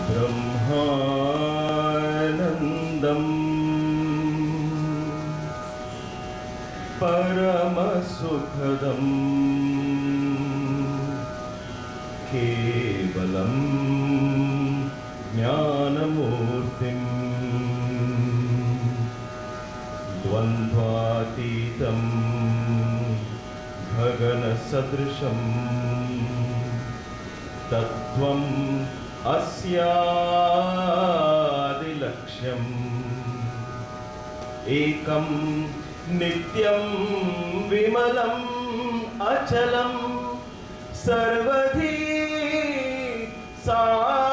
ब्रह्मानन्दं परमसुखदं केवलं ज्ञानमूर्तिं द्वन्द्वातीतं गगनसदृशं तत्त्वम् अस्यादिलक्ष्यम् एकं नित्यं विमलम् अचलं सर्वधी साक्षिभूतं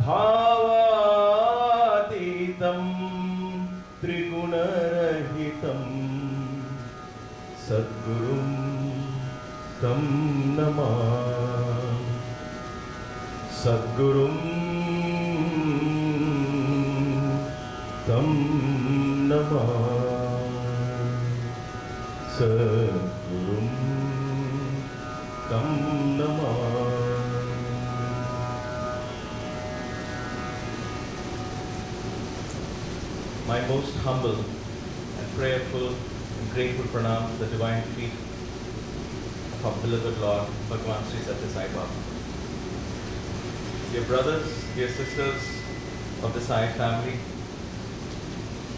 भावातीतं त्रिगुणरहितं सद्गुरुं तं नमामि सद्गुरुं तं नमामि सद्गुरुं तं Namami. My most humble and prayerful and grateful pranam to the divine feet of our beloved Lord, Bhagavan Sri Satya Sai Baba. Dear brothers, dear sisters of the Sai family,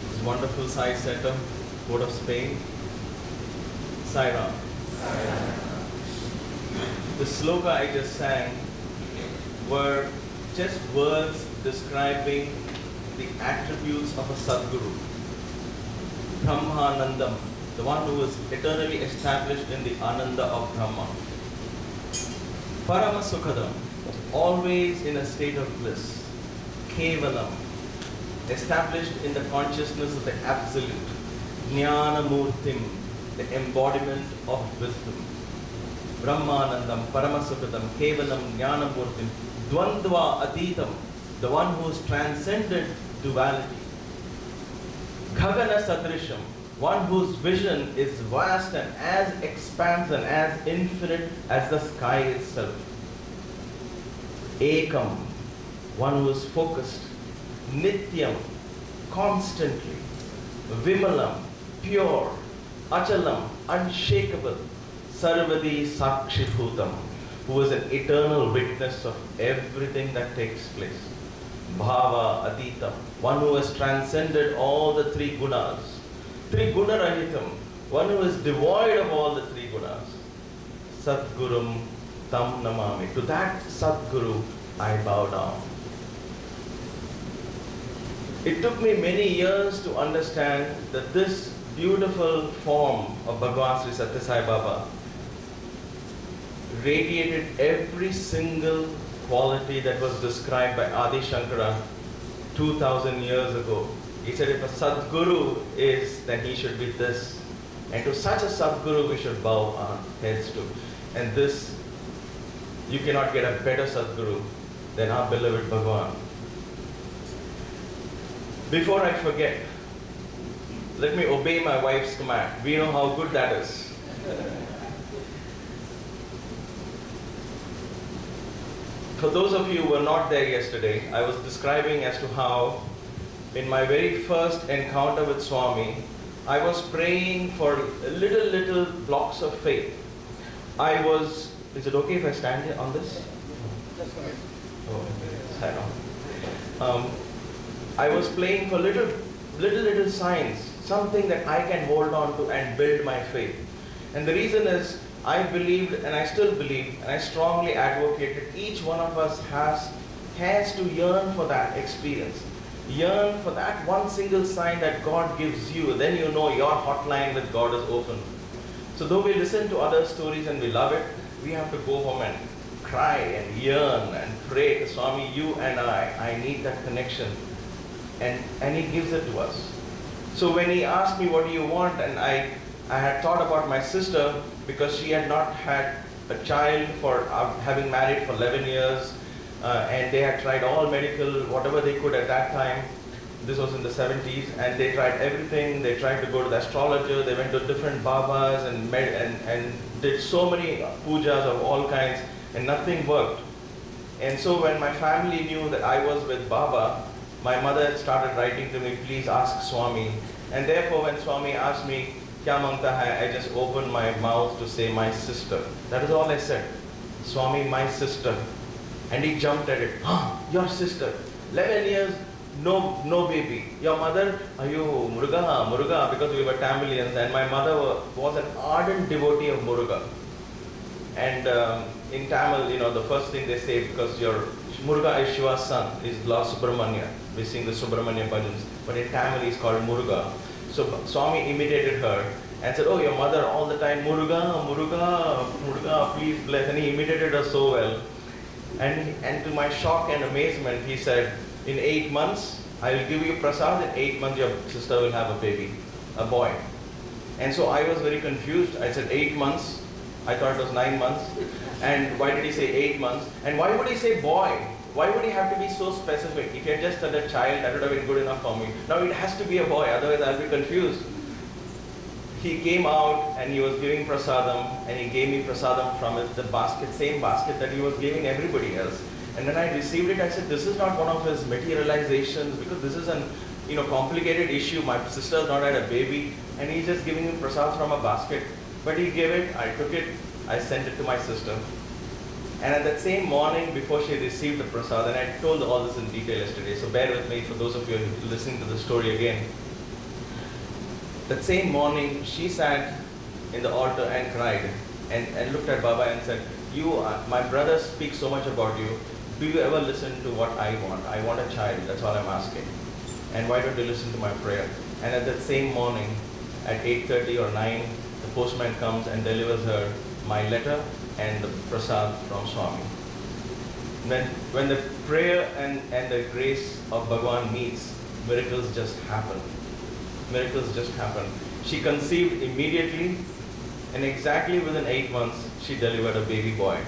this wonderful Sai Center, Port of Spain, Sai Ram. The sloka I just sang were just words describing the attributes of a Sadguru. Brahmanandam, the one who is eternally established in the Ananda of Brahma. Paramasukadam, always in a state of bliss. Kevalam, established in the consciousness of the Absolute. Jnanamurtim, the embodiment of wisdom. Brahmanandam, Paramasukadam, Kevalam, Jnanamurtim. Dvandva Atitam, the one who has transcended duality. Gagana Sadrisham, one whose vision is vast and as expansive and as infinite as the sky itself. Ekam, one who is focused. Nityam, constantly. Vimalam, pure. Achalam, unshakable. Sarvadi Sakshibhutam, who is an eternal witness of everything that takes place. Bhava Aditam, one who has transcended all the three gunas. Triguna Rahitam, one who is devoid of all the three gunas. Sadgurum Tam Namami. To that Sadguru I bow down. It took me many years to understand that this beautiful form of Bhagavan Sri Satya Sai Baba radiated every single quality that was described by Adi Shankara 2000 years ago. He said if a Sadguru is, then he should be this. And to such a Sadguru we should bow our heads to. And this, you cannot get a better Sadguru than our beloved Bhagavan. Before I forget, let me obey my wife's command. We know how good that is. For those of you who were not there yesterday, I was describing as to how in my very first encounter with Swami, I was praying for little blocks of faith. Is it okay if I stand here on this? That's fine. Oh, stand on. I was praying for little signs, something that I can hold on to and build my faith. And the reason is, I believed and I still believe and I strongly advocated each one of us has to yearn for that experience. Yearn for that one single sign that God gives you. Then you know your hotline with God is open. So though we listen to other stories and we love it, we have to go home and cry and yearn and pray to Swami, you and I need that connection. And He gives it to us. So when he asked me, what do you want? And I had thought about my sister, because she had not had a child for having married for 11 years, and they had tried all medical, whatever they could at that time. This was in the 70s, and they tried everything. They tried to go to the astrologer, they went to different babas and did so many pujas of all kinds, and nothing worked. And so when my family knew that I was with Baba, my mother started writing to me, please ask Swami. And therefore when Swami asked me, Kya mangta hai, I just opened my mouth to say my sister. That is all I said. Swami, my sister. And he jumped at it. Your sister. 11 years, no baby. Your mother, ayo, Muruga, because we were Tamilians, and my mother was an ardent devotee of Muruga. And in Tamil, the first thing they say, because your Muruga is Shiva's son, is Lord Subramanya. We sing the Subramanya bhajans. But in Tamil, he's called Muruga. So Swami imitated her and said, oh, your mother all the time, Muruga, Muruga, Muruga, please bless. And he imitated her so well. And to my shock and amazement, he said, in 8 months, I will give you prasad. In 8 months, your sister will have a baby, a boy. And so I was very confused. I said 8 months. I thought it was 9 months. And why did he say 8 months? And why would he say boy? Why would he have to be so specific? If he had just said a child, that would have been good enough for me. Now it has to be a boy, otherwise I'll be confused. He came out and he was giving prasadam, and he gave me prasadam from the basket, same basket that he was giving everybody else. And when I received it, I said, this is not one of his materializations, because this is an complicated issue. My sister's not had a baby, and he's just giving me prasad from a basket. But he gave it, I took it, I sent it to my sister. And at that same morning, before she received the prasad, and I told all this in detail yesterday, so bear with me for those of you listening to the story again. That same morning, she sat in the altar and cried and looked at Baba and said, my brother speaks so much about you. Do you ever listen to what I want? I want a child, that's all I'm asking. And why don't you listen to my prayer? And at that same morning, at 8:30 or 9, the postman comes and delivers her my letter and the prasad from Swami. When the prayer and the grace of Bhagavan meets, miracles just happen. Miracles just happen. She conceived immediately, and exactly within 8 months, she delivered a baby boy.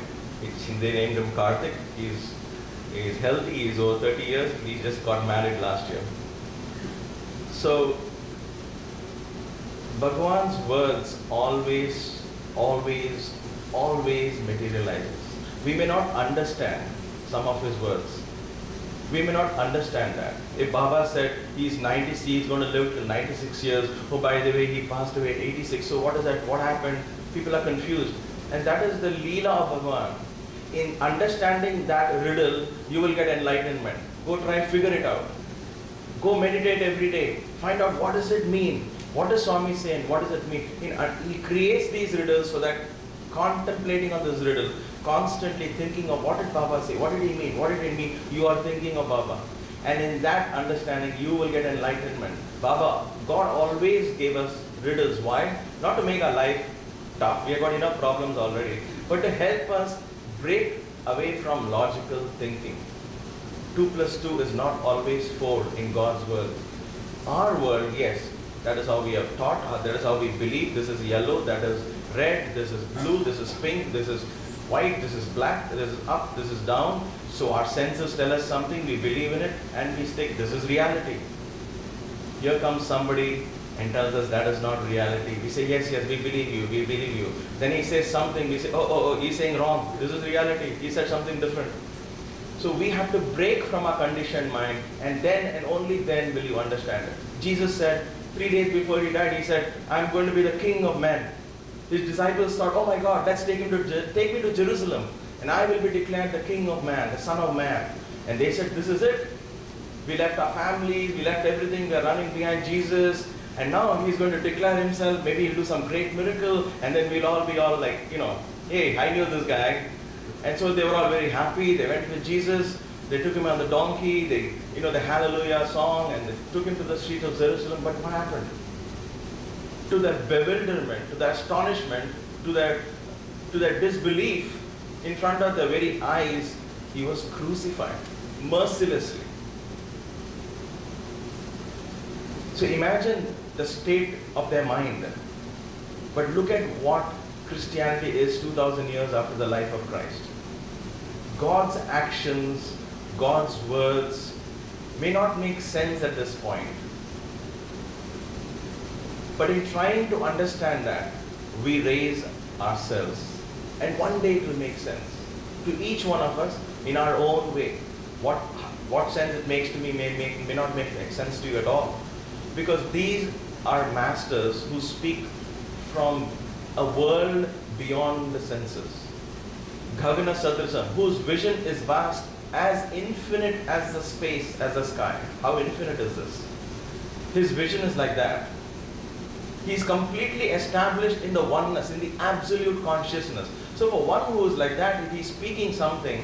They named him Karthik. He's healthy, he's over 30 years, he just got married last year. So, Bhagavan's words always materializes. We may not understand some of his words. We may not understand that. If Baba said he's 96, he's going to live till 96 years, oh by the way, he passed away at 86, so what is that? What happened? People are confused. And that is the Leela of Bhagavan. In understanding that riddle, you will get enlightenment. Go try and figure it out. Go meditate every day. Find out what does it mean. What is Swami saying? What does it mean? He creates these riddles so that contemplating on this riddle, constantly thinking of what did Baba say? What did he mean? What did he mean? You are thinking of Baba. And in that understanding, you will get enlightenment. God always gave us riddles. Why? Not to make our life tough. We have got enough problems already. But to help us break away from logical thinking. 2 plus 2 is not always 4 in God's world. Our world, yes, that is how we have taught, that is how we believe. This is yellow, that is red, this is blue, this is pink, this is white, this is black, this is up, this is down. So our senses tell us something, we believe in it, and we stick. This is reality. Here comes somebody and tells us that is not reality. We say, yes, we believe you, we believe you. Then he says something, we say, oh, he's saying wrong. This is reality. He said something different. So we have to break from our conditioned mind, and then and only then will you understand it. Jesus said, 3 days before he died, he said, I'm going to be the king of men. His disciples thought, oh my God, let's take me to Jerusalem, and I will be declared the king of man, the son of man. And they said, this is it. We left our families, we left everything, we are running behind Jesus, and now he's going to declare himself, maybe he'll do some great miracle, and then we'll all be all like, hey, I knew this guy. And so they were all very happy. They went with Jesus. They took him on the donkey. The Hallelujah song, and they took him to the streets of Jerusalem. But what happened? To their bewilderment, to their astonishment, to their disbelief, in front of their very eyes, he was crucified mercilessly. So imagine the state of their mind. But look at what Christianity is 2,000 years after the life of Christ. God's actions, God's words may not make sense at this point. But in trying to understand that, we raise ourselves. And one day it will make sense. to each one of us in our own way. What sense it makes to me may not make sense to you at all. Because these are masters who speak from a world beyond the senses. Gagana Sadrasam, whose vision is vast, as infinite as the space, as the sky. How infinite is this? His vision is like that. He's completely established in the oneness, in the absolute consciousness. So for one who is like that, if he's speaking something,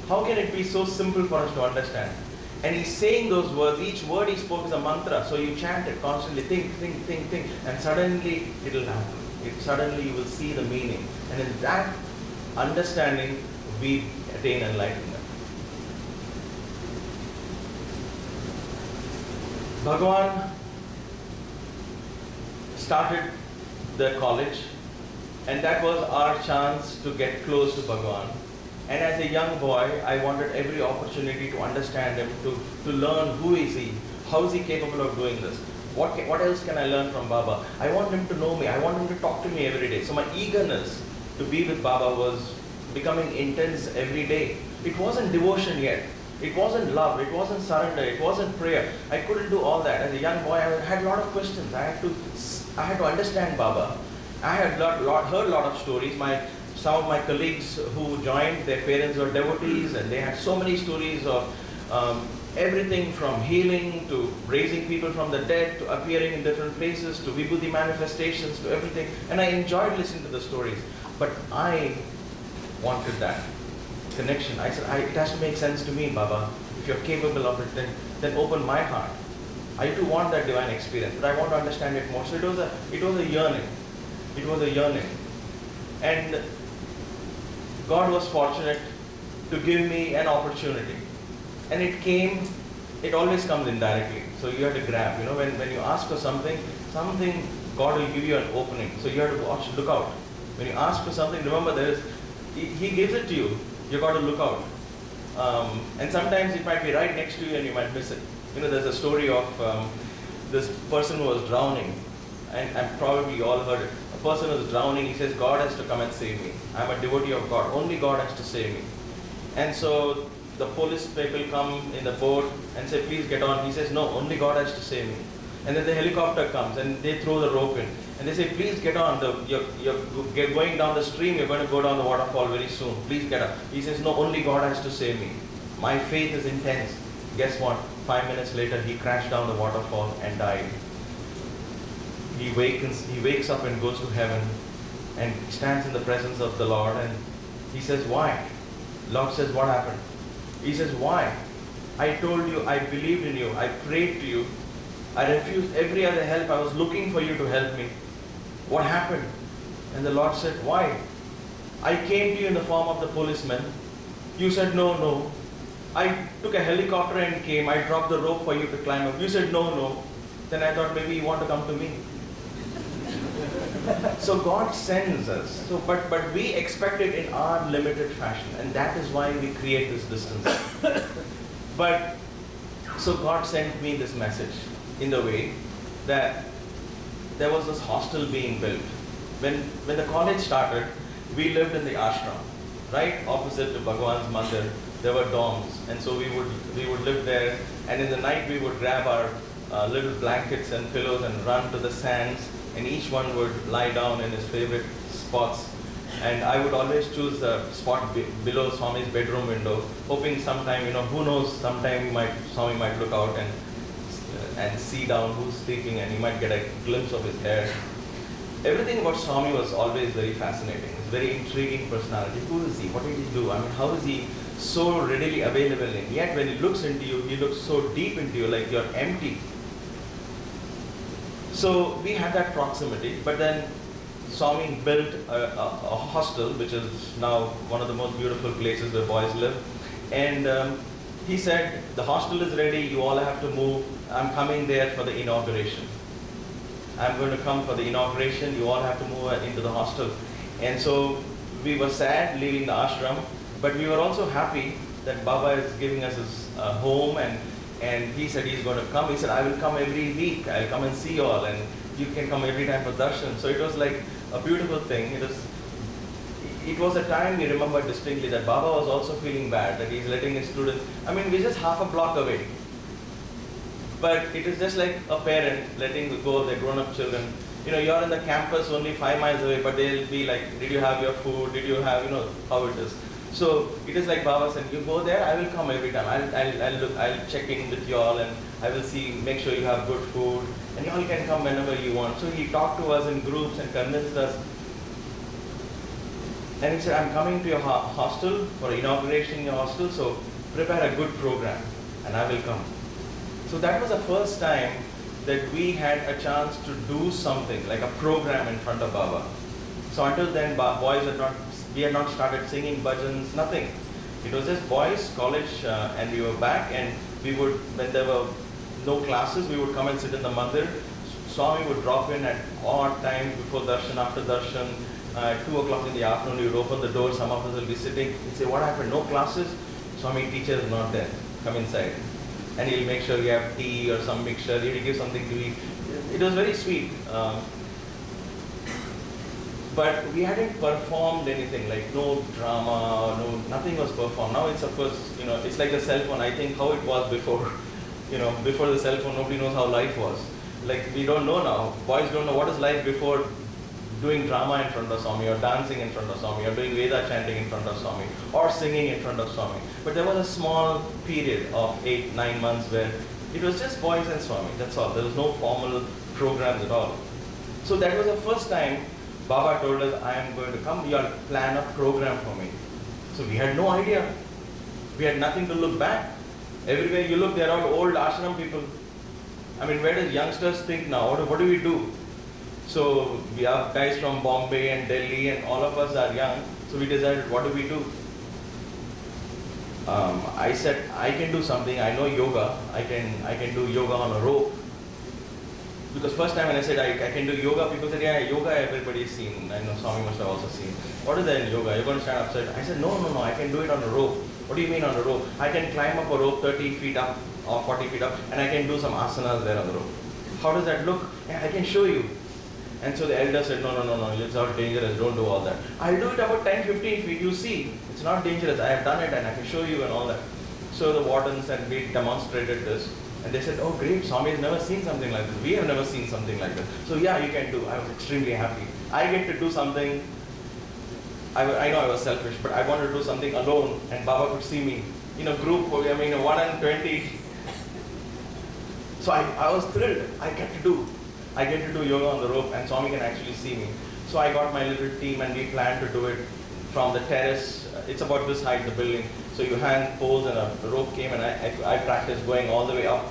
how can it be so simple for us to understand? And he's saying those words, each word he spoke is a mantra, so you chant it constantly, think, and suddenly it'll happen. Suddenly you will see the meaning. And in that understanding, we attain enlightenment. Bhagavan started the college, and that was our chance to get close to Bhagavan. And as a young boy, I wanted every opportunity to understand him, to learn who is he, how is he capable of doing this, what else can I learn from Baba. I want him to know me, I want him to talk to me every day. So my eagerness to be with Baba was becoming intense every day. It wasn't devotion yet. It wasn't love, it wasn't surrender, it wasn't prayer. I couldn't do all that. As a young boy, I had a lot of questions. I had to understand Baba. I had heard a lot of stories. Some of my colleagues who joined, their parents were devotees, and they had so many stories of everything from healing to raising people from the dead to appearing in different places to vibhuti manifestations to everything. And I enjoyed listening to the stories. But I wanted that connection. I said, it has to make sense to me, Baba. If you're capable of it, then open my heart. I too want that divine experience, but I want to understand it more. So it was a yearning. It was a yearning. And God was fortunate to give me an opportunity. And it always comes indirectly. So you have to grab. When you ask for something, God will give you an opening. So you have to look out. When you ask for something, remember He gives it to you. You've got to look out. And sometimes it might be right next to you and you might miss it. There's a story of this person who was drowning. And probably you all heard it. A person was drowning, he says, God has to come and save me. I'm a devotee of God. Only God has to save me. And so the police people come in the boat and say, please get on. He says, no, only God has to save me. And then the helicopter comes and they throw the rope in. And they say, please get on. You're going down the stream, you're going to go down the waterfall very soon. Please get up. He says, no, only God has to save me. My faith is intense. Guess what? 5 minutes later, he crashed down the waterfall and died. He wakes up and goes to heaven and stands in the presence of the Lord, and he says, why? Lord says, what happened? He says, why? I told you, I believed in you, I prayed to you, I refused every other help, I was looking for you to help me. What happened? And the Lord said, why? I came to you in the form of the policeman. You said, no. I took a helicopter and came, I dropped the rope for you to climb up. You said, no. Then I thought maybe you want to come to me. So God sends us. But we expect it in our limited fashion, and that is why we create this distance. So God sent me this message in the way that there was this hostel being built. When the college started, we lived in the ashram, right opposite to Bhagavan's mandir. There were dorms, and so we would live there. And in the night, we would grab our little blankets and pillows and run to the sands. And each one would lie down in his favorite spots. And I would always choose the spot below Swami's bedroom window, hoping sometime, who knows, sometime Swami might look out and see down who's sleeping, and he might get a glimpse of his hair. Everything about Swami was always very fascinating. He's a very intriguing personality. Who is he? What did he do? How is he so readily available? And yet when he looks into you, he looks so deep into you, like you're empty. So we had that proximity, but then Swami built a hostel, which is now one of the most beautiful places where boys live. And he said, the hostel is ready, you all have to move. I'm coming there for the inauguration. I'm going to come for the inauguration, you all have to move into the hostel. And so we were sad leaving the ashram, but we were also happy that Baba is giving us his home, and he said he's going to come. He said, I will come every week. I'll come and see you all, and you can come every time for darshan. So it was like a beautiful thing. it was a time we remember distinctly that Baba was also feeling bad, that he's letting his students, I mean, we're just half a block away. But it is just like a parent letting go of their grown-up children. You know, you're in the campus only 5 miles away, but they'll be like, did you have your food? Did you have, you know, how it is. So it is like Baba said, you go there, I will come every time. I'll check in with you all and I will see, make sure you have good food. And you all can come whenever you want. So he talked to us in groups and convinced us. And he said, I'm coming to your hostel for inauguration in your hostel, so prepare a good program and I will come. So that was the first time that we had a chance to do something like a program in front of Baba. So until then, we had not started singing bhajans, nothing. It was just boys, college, and we were back, and we would, when there were no classes, we would come and sit in the mandir. Swami would drop in at odd times before darshan, after darshan. 2 o'clock in the afternoon, he would open the door, some of us will be sitting. He'd say, what happened? No classes? Swami, teacher is not there. Come inside. And he'll make sure you have tea or some mixture. He'll give something to eat. It was very sweet. But we hadn't performed anything, like no drama, nothing was performed. Now it's, of course, you know, it's like the cell phone. I think how it was before, you know, before the cell phone, nobody knows how life was. Like, we don't know now. Boys don't know what is life before doing drama in front of Swami, or dancing in front of Swami, or doing Veda chanting in front of Swami, or singing in front of Swami. But there was a small period of 8-9 months where it was just boys and Swami, that's all. There was no formal programs at all. So that was the first time Baba told us, I am going to come, you all plan a program for me. So we had no idea. We had nothing to look back. Everywhere you look, they're all old ashram people. I mean, where does youngsters think now? What do we do? So we have guys from Bombay and Delhi, and all of us are young. So we decided, what do we do? I said, I can do something. I know yoga. I can do yoga on a rope. Because first time when I said I can do yoga, people said, yeah, yoga everybody's seen. I know Swami must have also seen. What is that in yoga? You're going to stand upside. I said, no, I can do it on a rope. What do you mean on a rope? I can climb up a rope 30 feet up or 40 feet up, and I can do some asanas there on the rope. How does that look? Yeah, I can show you. And so the elder said, no, it's all dangerous, don't do all that. I'll do it about 10-15 feet, you see. It's not dangerous, I have done it and I can show you and all that. So the wardens and we demonstrated this. And they said, oh great, Swami has never seen something like this. We have never seen something like this. So yeah, you can do. I was extremely happy. I get to do something. I know I was selfish, but I wanted to do something alone and Baba could see me. In a group, 1 and 20. So I was thrilled. I get to do yoga on the rope and Swami can actually see me. So I got my little team and we planned to do it from the terrace. It's about this height, the building. So you hang poles and a rope came and I practiced going all the way up,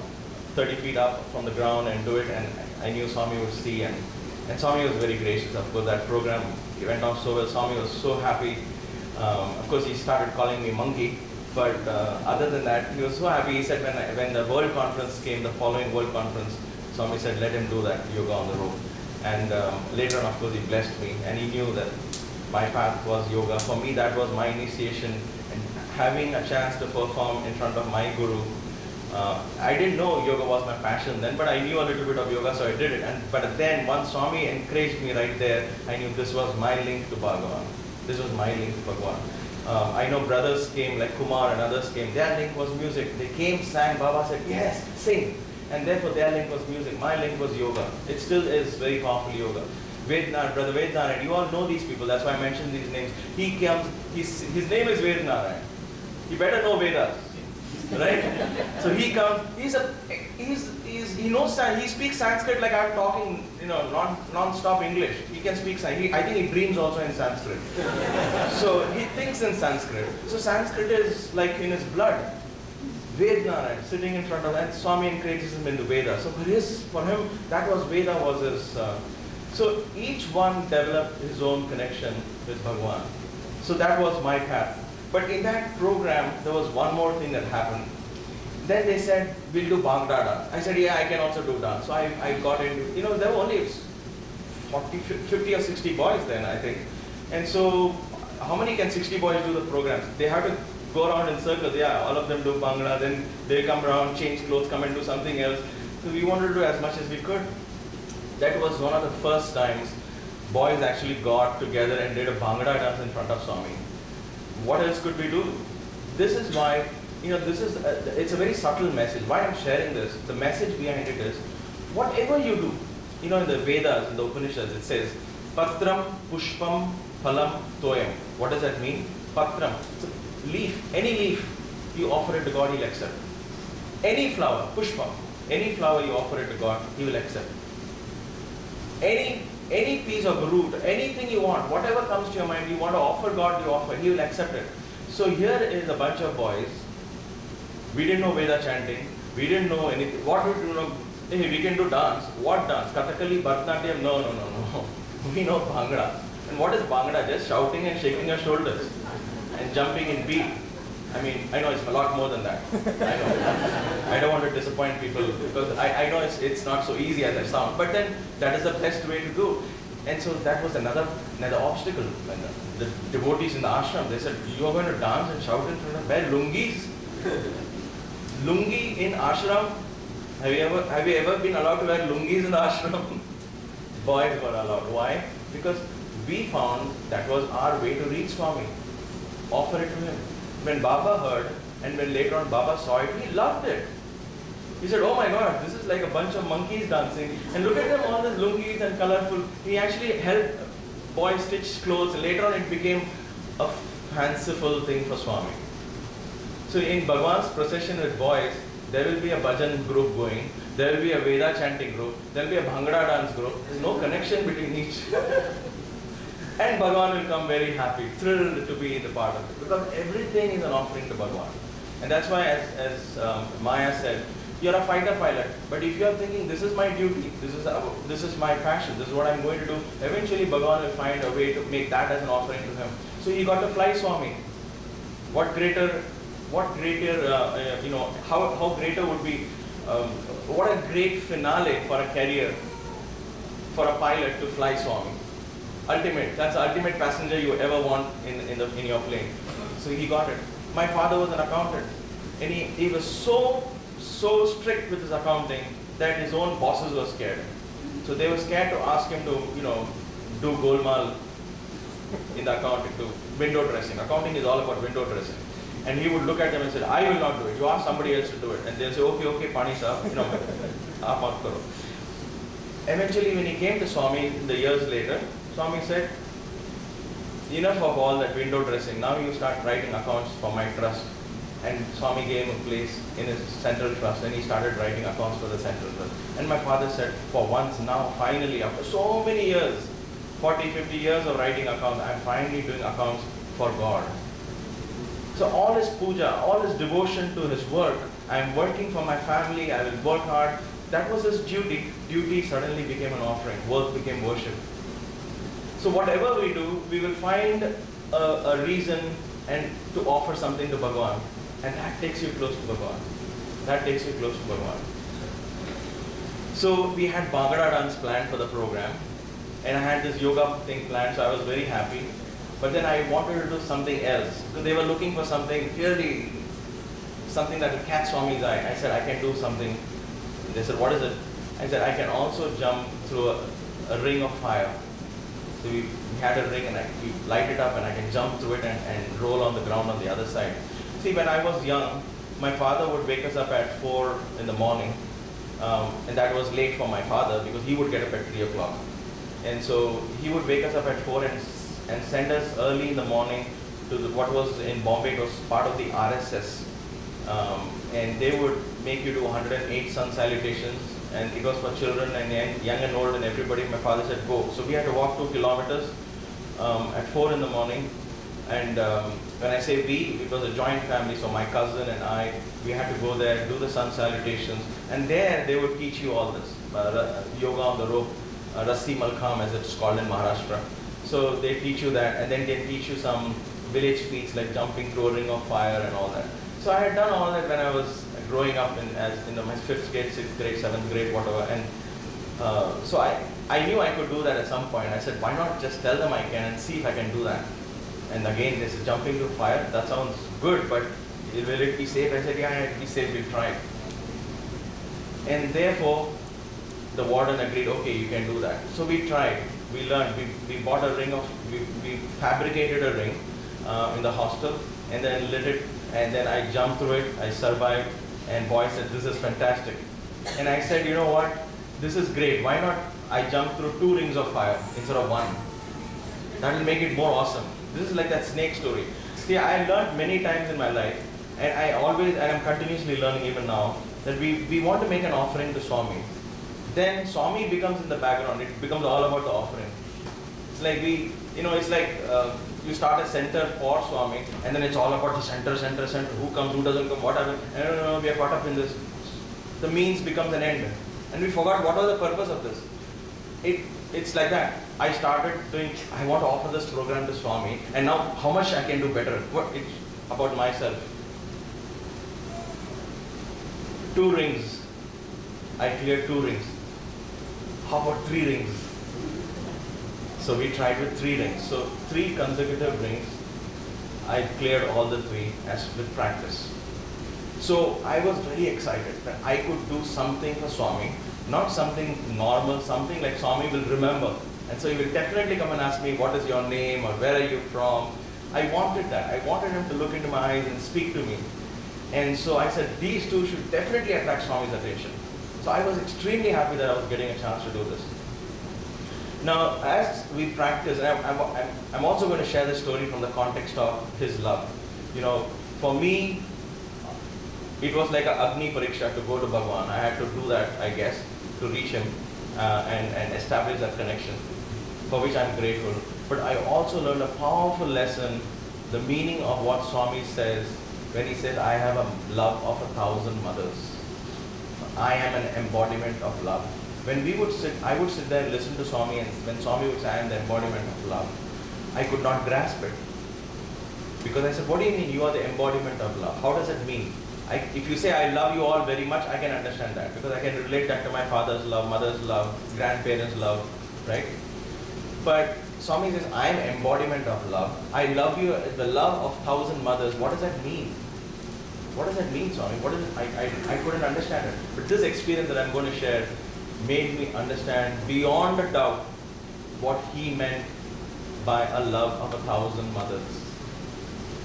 30 feet up from the ground and do it, and I knew Swami would see, and Swami was very gracious. Of course, that program went on so well. Swami was so happy. Of course, he started calling me monkey, but other than that, he was so happy. He said when the world conference came, the following world conference, Swami said, let him do that yoga on the rope. And later on, of course, he blessed me, and he knew that my path was yoga. For me, that was my initiation, and having a chance to perform in front of my guru. I didn't know yoga was my passion then, but I knew a little bit of yoga, so I did it. But then, once Swami encouraged me right there, I knew this was my link to Bhagavan. This was my link to Bhagavan. I know brothers came, like Kumar and others came. Their link was music. They came, sang. Baba said, yes, sing. And therefore, their link was music. My link was yoga. It still is very powerful yoga. Vednarayan, Brother Vednarayan, you all know these people, that's why I mentioned these names. He comes, his name is Vednarayan. You better know Vedas, right? So he comes, he knows, he speaks Sanskrit like I'm talking, non-stop English. He can speak Sanskrit. I think he dreams also in Sanskrit. So he thinks in Sanskrit. So Sanskrit is like in his blood. Vednarayan, sitting in front of that, Swami encourages him into Veda. So for him, that was Veda was his. So each one developed his own connection with Bhagavan. So that was my path. But in that program, there was one more thing that happened. Then they said, we'll do Bhangra dance. I said, yeah, I can also do dance. So I got into, there were only 50 or 60 boys then, I think. And so, how many can 60 boys do the programs? They have to go around in circles. Yeah, all of them do Bhangra, then they come around, change clothes, come and do something else. So we wanted to do as much as we could. That was one of the first times boys actually got together and did a Bhangra dance in front of Swami. What else could we do? This is why, it's a very subtle message. Why I'm sharing this, the message behind it is, whatever you do, in the Vedas, in the Upanishads, it says, Patram, Pushpam, Phalam, Toyam. What does that mean? Patram, it's a leaf, any leaf, you offer it to God, He'll accept. Any flower, Pushpam, any flower you offer it to God, He will accept. Any piece of root, anything you want, whatever comes to your mind, you want to offer God, you offer, He will accept it. So here is a bunch of boys. We didn't know Veda chanting. We didn't know anything. What would you know? Hey, we can do dance. What dance? Kathakali, Bharatanatyam? No. We know Bhangra. And what is Bhangra? Just shouting and shaking your shoulders and jumping in beat. I mean, I know it's a lot more than that. I know. I don't want to disappoint people because I know it's not so easy as I sound. But then that is the best way to go. And so that was another obstacle. When the devotees in the ashram, they said, you are going to dance and shout in front of, wear lungis? Lungi in ashram? Have you ever been allowed to wear lungis in the ashram? Boys were allowed. Why? Because we found that was our way to reach Swami. Offer it to Him. When Baba heard, and when later on Baba saw it, he loved it. He said, oh my God, this is like a bunch of monkeys dancing. And look at them, all these lungis and colorful. He actually helped boys stitch clothes. Later on it became a fanciful thing for Swami. So in Bhagwan's procession with boys, there will be a bhajan group going. There will be a Veda chanting group. There will be a Bhangra dance group. There's no connection between each. And Bhagwan will come very happy, thrilled to be the part of it. Because everything is an offering to Bhagwan. And that's why, as Maya said, you're a fighter pilot. But if you're thinking, this is my duty, this is my passion, this is what I'm going to do, eventually Bhagwan will find a way to make that as an offering to Him. So he got to fly Swami. How greater would be, what a great finale for a career, for a pilot to fly Swami. Ultimate, that's the ultimate passenger you ever want in your plane. So he got it. My father was an accountant, and he was so strict with his accounting that his own bosses were scared. So they were scared to ask him to, do golmaal in the accounting, to window dressing. Accounting is all about window dressing. And he would look at them and say, I will not do it. You ask somebody else to do it. And they'll say, okay, pani sahab, aap mat karo. Eventually, when he came to Swami in the years later, Swami said, enough of all that window dressing. Now you start writing accounts for my trust. And Swami gave him a place in his central trust, and he started writing accounts for the central trust. And my father said, for once now, finally, after so many years, 40, 50 years of writing accounts, I'm finally doing accounts for God. So all his puja, all his devotion to his work, I'm working for my family, I will work hard. That was his duty. Duty suddenly became an offering. Work became worship. So whatever we do, we will find a reason and to offer something to Bhagwan. And that takes you close to Bhagwan. That takes you close to Bhagwan. So we had Bhangra dance planned for the program. And I had this yoga thing planned, so I was very happy. But then I wanted to do something else. So they were looking for something clearly, something that would catch Swami's eye. I said, I can do something. They said, what is it? I said, I can also jump through a ring of fire. So we had a ring and we light it up and I can jump through it and roll on the ground on the other side. See, when I was young, my father would wake us up at 4 in the morning. And that was late for my father because he would get up at 3 o'clock. And so he would wake us up at 4 and send us early in the morning to what was in Bombay. It was part of the RSS. And they would make you do 108 sun salutations. And it was for children and young and old and everybody. My father said, go. So we had to walk 2 kilometers at 4 in the morning. And when I say we, it was a joint family. So my cousin and I, we had to go there, do the sun salutations. And there they would teach you all this. Yoga on the rope, Rassi Malkham as it's called in Maharashtra. So they teach you that. And then they teach you some village feats like jumping through a ring of fire and all that. So I had done all that when I was growing up in my 5th grade, 6th grade, 7th grade, whatever. And so I knew I could do that at some point. I said, why not just tell them I can and see if I can do that. And again, they said, jumping through fire, that sounds good, but will it be safe? I said, yeah, it'll be safe, we'll try. And therefore, the warden agreed, okay, you can do that. So we tried. we learned, we bought a ring we fabricated a ring in the hostel, and then lit it, and then I jumped through it, I survived, and boy said, this is fantastic. And I said, you know what, this is great, why not I jump through 2 rings of fire instead of 1? That will make it more awesome. This is like that snake story. See, I learned many times in my life, and I'm continuously learning even now, that we want to make an offering to Swami. Then Swami becomes in the background, it becomes all about the offering. It's like you start a center for Swami, and then it's all about the center, who comes, who doesn't come, whatever. I don't know, we are caught up in this. The means becomes an end. And we forgot what was the purpose of this. It's like that. I started doing, I want to offer this program to Swami, and now how much I can do better. It's about myself. 2 rings. I cleared 2 rings. How about 3 rings? So we tried with 3 rings. So 3 consecutive rings, I cleared all the 3 as with practice. So I was very excited that I could do something for Swami, not something normal, something like Swami will remember. And so he will definitely come and ask me, what is your name or where are you from? I wanted that. I wanted him to look into my eyes and speak to me. And so I said, these 2 should definitely attract Swami's attention. So I was extremely happy that I was getting a chance to do this. Now, as we practice, and I'm also going to share this story from the context of his love. You know, for me, it was like a Agni Pariksha to go to Bhagwan. I had to do that, I guess, to reach him and establish that connection, for which I'm grateful. But I also learned a powerful lesson, the meaning of what Swami says when he says, I have a love of 1,000 mothers. I am an embodiment of love. When I would sit there and listen to Swami, and when Swami would say, I am the embodiment of love, I could not grasp it. Because I said, what do you mean you are the embodiment of love? How does it mean? If you say, I love you all very much, I can understand that. Because I can relate that to my father's love, mother's love, grandparents' love, right? But Swami says, I am embodiment of love. I love you, the love of 1,000 mothers. What does that mean? What does that mean, Swami? What is it? I couldn't understand it. But this experience that I'm going to share made me understand beyond a doubt what he meant by a love of 1,000 mothers.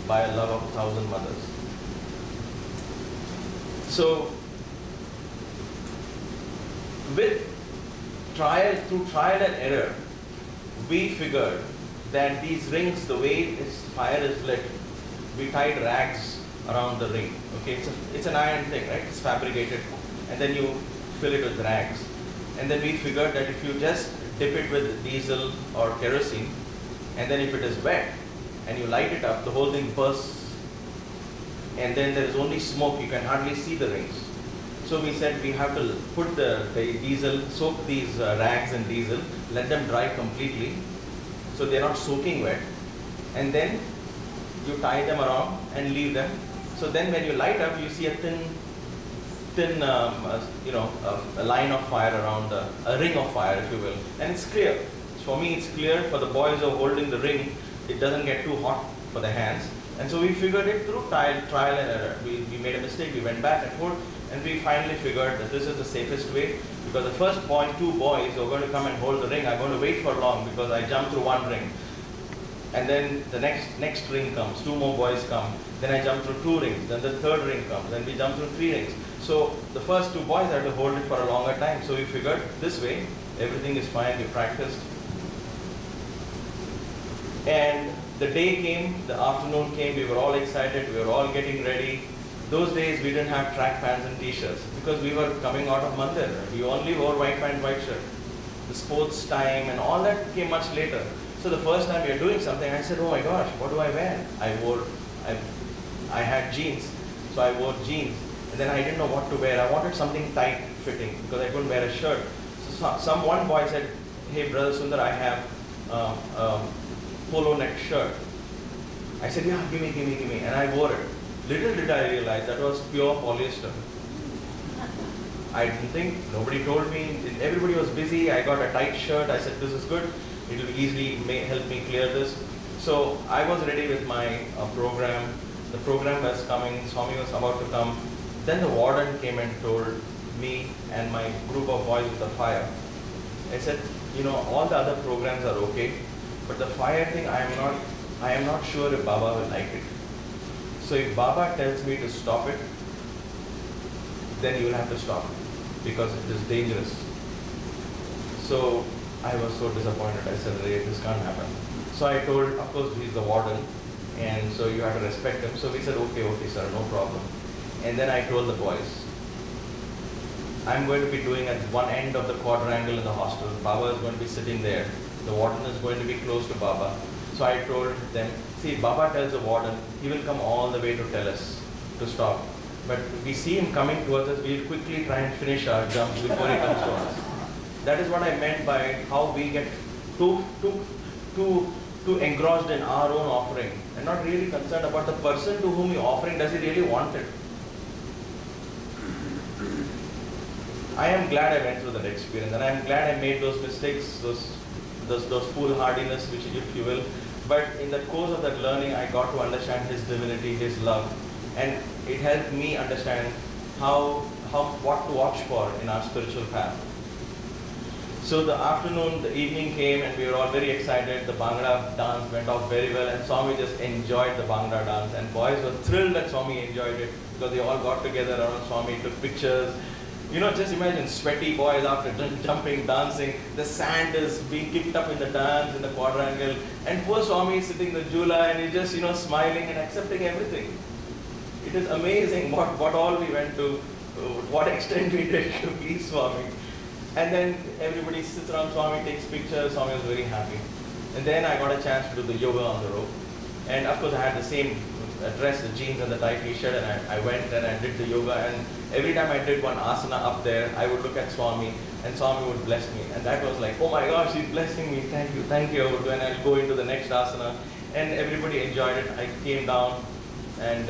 By a love of 1,000 mothers. So, through trial and error, we figured that these rings, the way this fire is lit, we tied rags around the ring. Okay, it's an iron thing, right? It's fabricated, and then you fill it with rags. And then we figured that if you just dip it with diesel or kerosene, and then if it is wet, and you light it up, the whole thing bursts. And then there is only smoke, you can hardly see the rings. So we said we have to put the diesel, soak these rags in diesel, let them dry completely, so they're not soaking wet. And then you tie them around and leave them. So then when you light up, you see a thin a line of fire around, a ring of fire, if you will. And it's clear. For me, it's clear. For the boys who are holding the ring, it doesn't get too hot for the hands. And so we figured it through trial and error. We made a mistake, we went back and forth, and we finally figured that this is the safest way, because the first 2 boys who are going to come and hold the ring are going to wait for long, because I jumped through 1 ring. And then the next ring comes, 2 more boys come, then I jump through 2 rings, then the 3rd ring comes, then we jump through 3 rings. So the first 2 boys had to hold it for a longer time. So we figured this way, everything is fine, we practiced. And the day came, the afternoon came, we were all excited, we were all getting ready. Those days we didn't have track pants and t-shirts because we were coming out of mandir. We only wore white pant, white shirt. The sports time and all that came much later. So the first time we were doing something, I said, oh my gosh, what do I wear? I had jeans, so I wore jeans. And then I didn't know what to wear. I wanted something tight fitting because I couldn't wear a shirt. So one boy said, hey brother Sunder, I have polo neck shirt. I said, yeah, give me. And I wore it. Little did I realize that was pure polyester. I didn't think, nobody told me, everybody was busy. I got a tight shirt. I said, this is good. It will easily help me clear this. So I was ready with my program. The program was coming, Swami was about to come. Then the warden came and told me and my group of boys with the fire. I said, all the other programs are okay, but the fire thing, I am not sure if Baba will like it. So if Baba tells me to stop it, then you will have to stop it, because it is dangerous. So I was so disappointed. I said, Ray, this can't happen. So I told, of course, he's the warden, and so you have to respect him. So we said, okay, sir, no problem. And then I told the boys, I'm going to be doing at one end of the quadrangle in the hostel. Baba is going to be sitting there. The warden is going to be close to Baba. So I told them, see, Baba tells the warden, he will come all the way to tell us to stop. But if we see him coming towards us, we'll quickly try and finish our jumps before he comes to us. That is what I meant by how we get too engrossed in our own offering and not really concerned about the person to whom you're offering. Does he really want it? I am glad I went through that experience, and I am glad I made those mistakes, those foolhardiness, which, if you will. But in the course of that learning, I got to understand His divinity, His love, and it helped me understand what to watch for in our spiritual path. So the afternoon, the evening came, and we were all very excited. The Bhangra dance went off very well, and Swami just enjoyed the Bhangra dance. And boys were thrilled that Swami enjoyed it, because they all got together around Swami, took pictures. Just imagine sweaty boys after jumping, dancing. The sand is being kicked up in the dance, in the quadrangle. And poor Swami is sitting in the jula, and he's just, smiling and accepting everything. It is amazing what all we went to, what extent we did to please Swami. And then everybody sits around Swami, takes pictures. Swami was very happy. And then I got a chance to do the yoga on the rope. And of course I had the same dress, the jeans and the tight t-shirt, and I went and I did the yoga. And every time I did one asana up there, I would look at Swami, and Swami would bless me. And that was like, oh my gosh, he's blessing me. Thank you. I would do, and I'll go into the next asana. And everybody enjoyed it. I came down and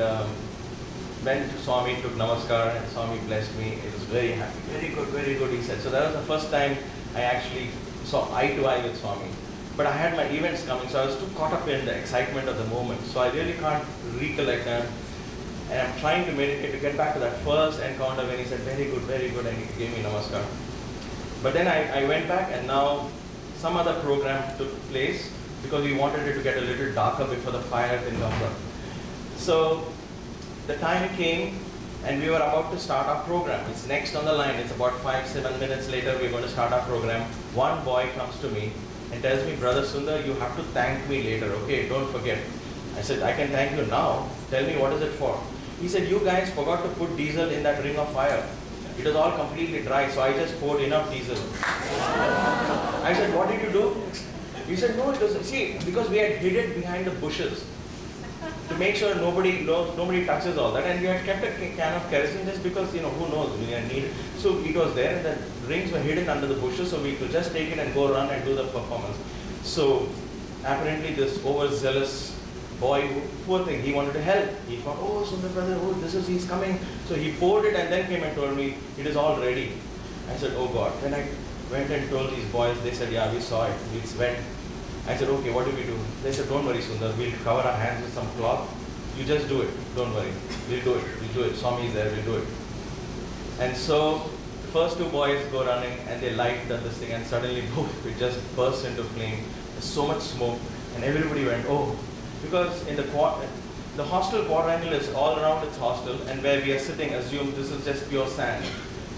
went to Swami, took namaskar, and Swami blessed me. It was very happy. Very good, he said. So that was the first time I actually saw eye to eye with Swami. But I had my events coming, so I was too caught up in the excitement of the moment. So I really can't recollect them. And I'm trying to meditate to get back to that first encounter when he said, very good, and he gave me namaskar. But then I went back, and now some other program took place, because we wanted it to get a little darker before the fire thing comes up. So the time came, and we were about to start our program. It's next on the line. It's about 5-7 minutes later. We're going to start our program. One boy comes to me and tells me, Brother Sunder, you have to thank me later, okay? Don't forget. I said, I can thank you now. Tell me, what is it for? He said, you guys forgot to put diesel in that ring of fire. It was all completely dry, so I just poured enough diesel. I said, what did you do? He said, no, it was, see, because we had hid it behind the bushes to make sure nobody touches all that, and we had kept a can of kerosene just because, who knows, we had needed. So it was there, and the rings were hidden under the bushes, so we could just take it and go run and do the performance. So apparently this overzealous boy, poor thing, he wanted to help. He thought, oh, Sunder brother, he's coming. So he poured it and then came and told me, it is all ready. I said, oh God. Then I went and told these boys, they said, yeah, we saw it, it's wet. I said, okay, what do we do? They said, don't worry, Sunder, we'll cover our hands with some cloth. You just do it, don't worry. We'll do it. Swami is there, we'll do it. And so the first two boys go running, and they light this thing, and suddenly, poof, it just bursts into flame. There's so much smoke, and everybody went, oh. Because in the hostel quadrangle is all around its hostel, and where we are sitting, assume this is just pure sand.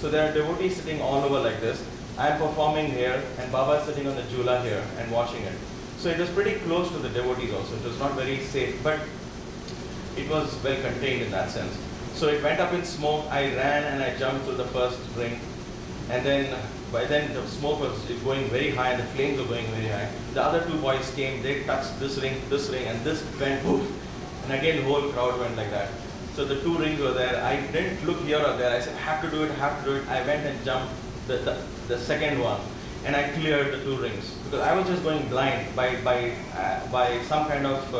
So there are devotees sitting all over like this. I'm performing here, and Baba is sitting on the jula here and watching it. So it was pretty close to the devotees also. It was not very safe, but it was well contained in that sense. So it went up in smoke. I ran and I jumped through the first ring. And then, by then the smoke was going very high and the flames were going very high. The other two boys came, they touched this ring, and this went poof. And again the whole crowd went like that. So the two rings were there. I didn't look here or there. I said, I have to do it. I went and jumped the second one. And I cleared the two rings, because I was just going blind by some kind of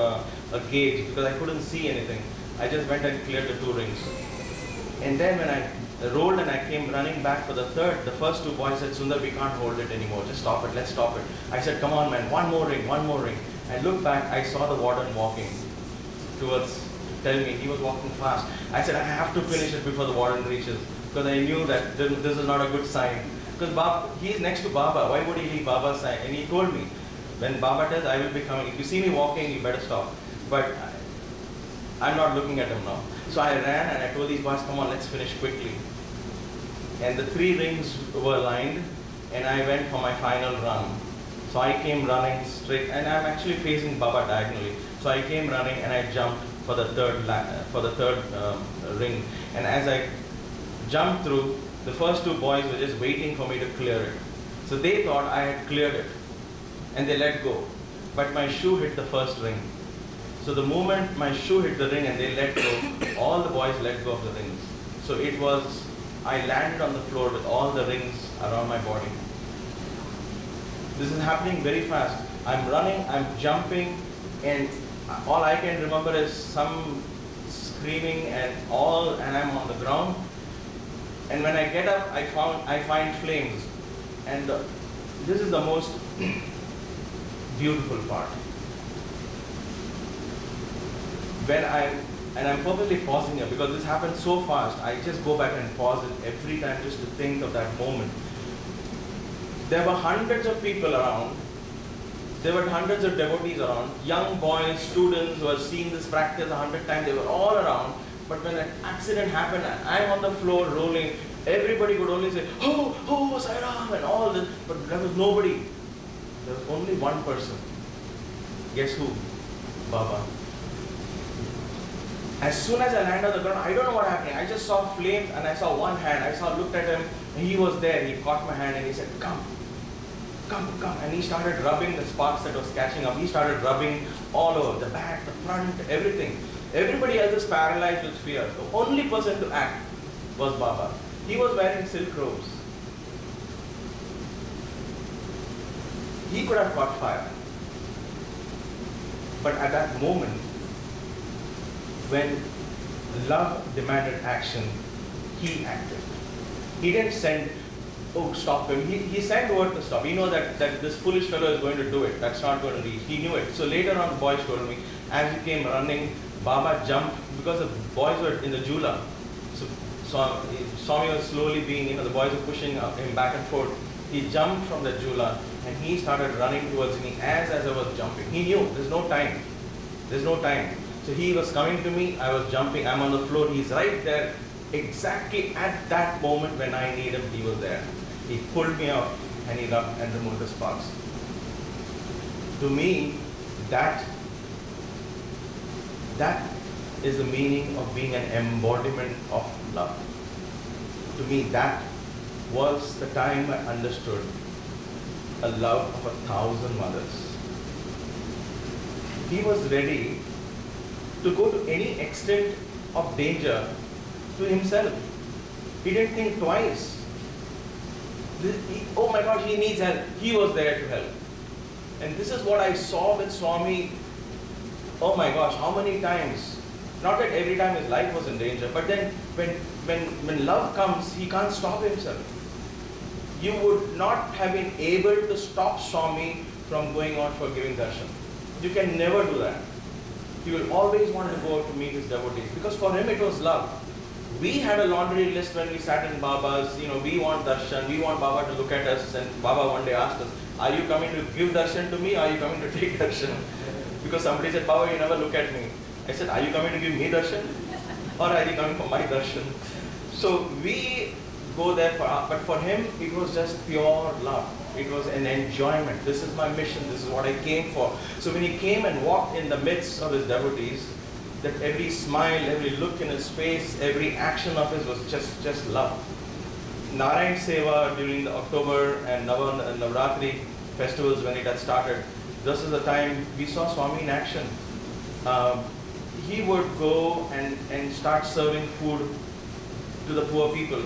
a gauge, because I couldn't see anything. I just went and cleared the two rings. And then when I rolled and I came running back for the third, the first two boys said, Sunder, we can't hold it anymore. Just stop it. Let's stop it. I said, come on, man. One more ring. I looked back. I saw the warden walking towards to tell me. He was walking fast. I said, I have to finish it before the warden reaches, because I knew that this is not a good sign. Because he's next to Baba. Why would he leave Baba's side? And he told me, when Baba tells, I will be coming. If you see me walking, you better stop. But I'm not looking at him now. So I ran and I told these boys, come on, let's finish quickly. And the 3 rings were lined, and I went for my final run. So I came running straight, and I'm actually facing Baba diagonally. So I came running and I jumped for the third ring. And as I jumped through, the first 2 boys were just waiting for me to clear it. So they thought I had cleared it, and they let go. But my shoe hit the first ring. So the moment my shoe hit the ring and they let go, all the boys let go of the rings. So it was, I landed on the floor with all the rings around my body. This is happening very fast. I'm running, I'm jumping, and all I can remember is some screaming and I'm on the ground. And when I get up, I find flames. And this is the most beautiful part. I'm purposely pausing here because this happened so fast. I just go back and pause it every time just to think of that moment. There were hundreds of people around. There were hundreds of devotees around. Young boys, students who had seen this practice 100 times, they were all around. But when an accident happened and I'm on the floor rolling, everybody could only say, oh, Sai Ram, and all this. But there was nobody. There was only one person. Guess who? Baba. As soon as I landed on the ground, I don't know what happened. I just saw flames and I saw one hand. Looked at him, and he was there. He caught my hand and he said, come. And he started rubbing the sparks that was catching up. He started rubbing all over, the back, the front, everything. Everybody else is paralyzed with fear. The only person to act was Baba. He was wearing silk robes. He could have caught fire. But at that moment, when love demanded action, he acted. He didn't send, stop him. He sent word to stop. He knew that this foolish fellow is going to do it. That's not going to reach. He knew it. So later on, the boys told me, as he came running, Baba jumped, because the boys were in the jula. So Swami was slowly being, the boys were pushing him back and forth. He jumped from the jula and he started running towards me as I was jumping. He knew there's no time. So he was coming to me, I was jumping, I'm on the floor, he's right there. Exactly at that moment when I need him, he was there. He pulled me out and he rubbed and removed the sparks. To me, that is the meaning of being an embodiment of love. To me, that was the time I understood a love of 1,000 mothers. He was ready to go to any extent of danger to himself. He didn't think twice. Oh my gosh, he needs help. He was there to help. And this is what I saw with Swami. Oh my gosh, how many times? Not that every time his life was in danger, but then when love comes, he can't stop himself. You would not have been able to stop Swami from going out for giving darshan. You can never do that. He will always want to go out to meet his devotees because for him it was love. We had a laundry list when we sat in Baba's, we want darshan, we want Baba to look at us, and Baba one day asked us, are you coming to give darshan to me or are you coming to take darshan? Because somebody said, Baba, you never look at me. I said, are you coming to give me darshan or are you coming for my darshan? So we go there, but for him it was just pure love. It was an enjoyment. This is my mission. This is what I came for. So when he came and walked in the midst of his devotees, that every smile, every look in his face, every action of his was just love. Narayan Seva during the October and Navratri festivals when it had started, this is the time we saw Swami in action. He would go and start serving food to the poor people.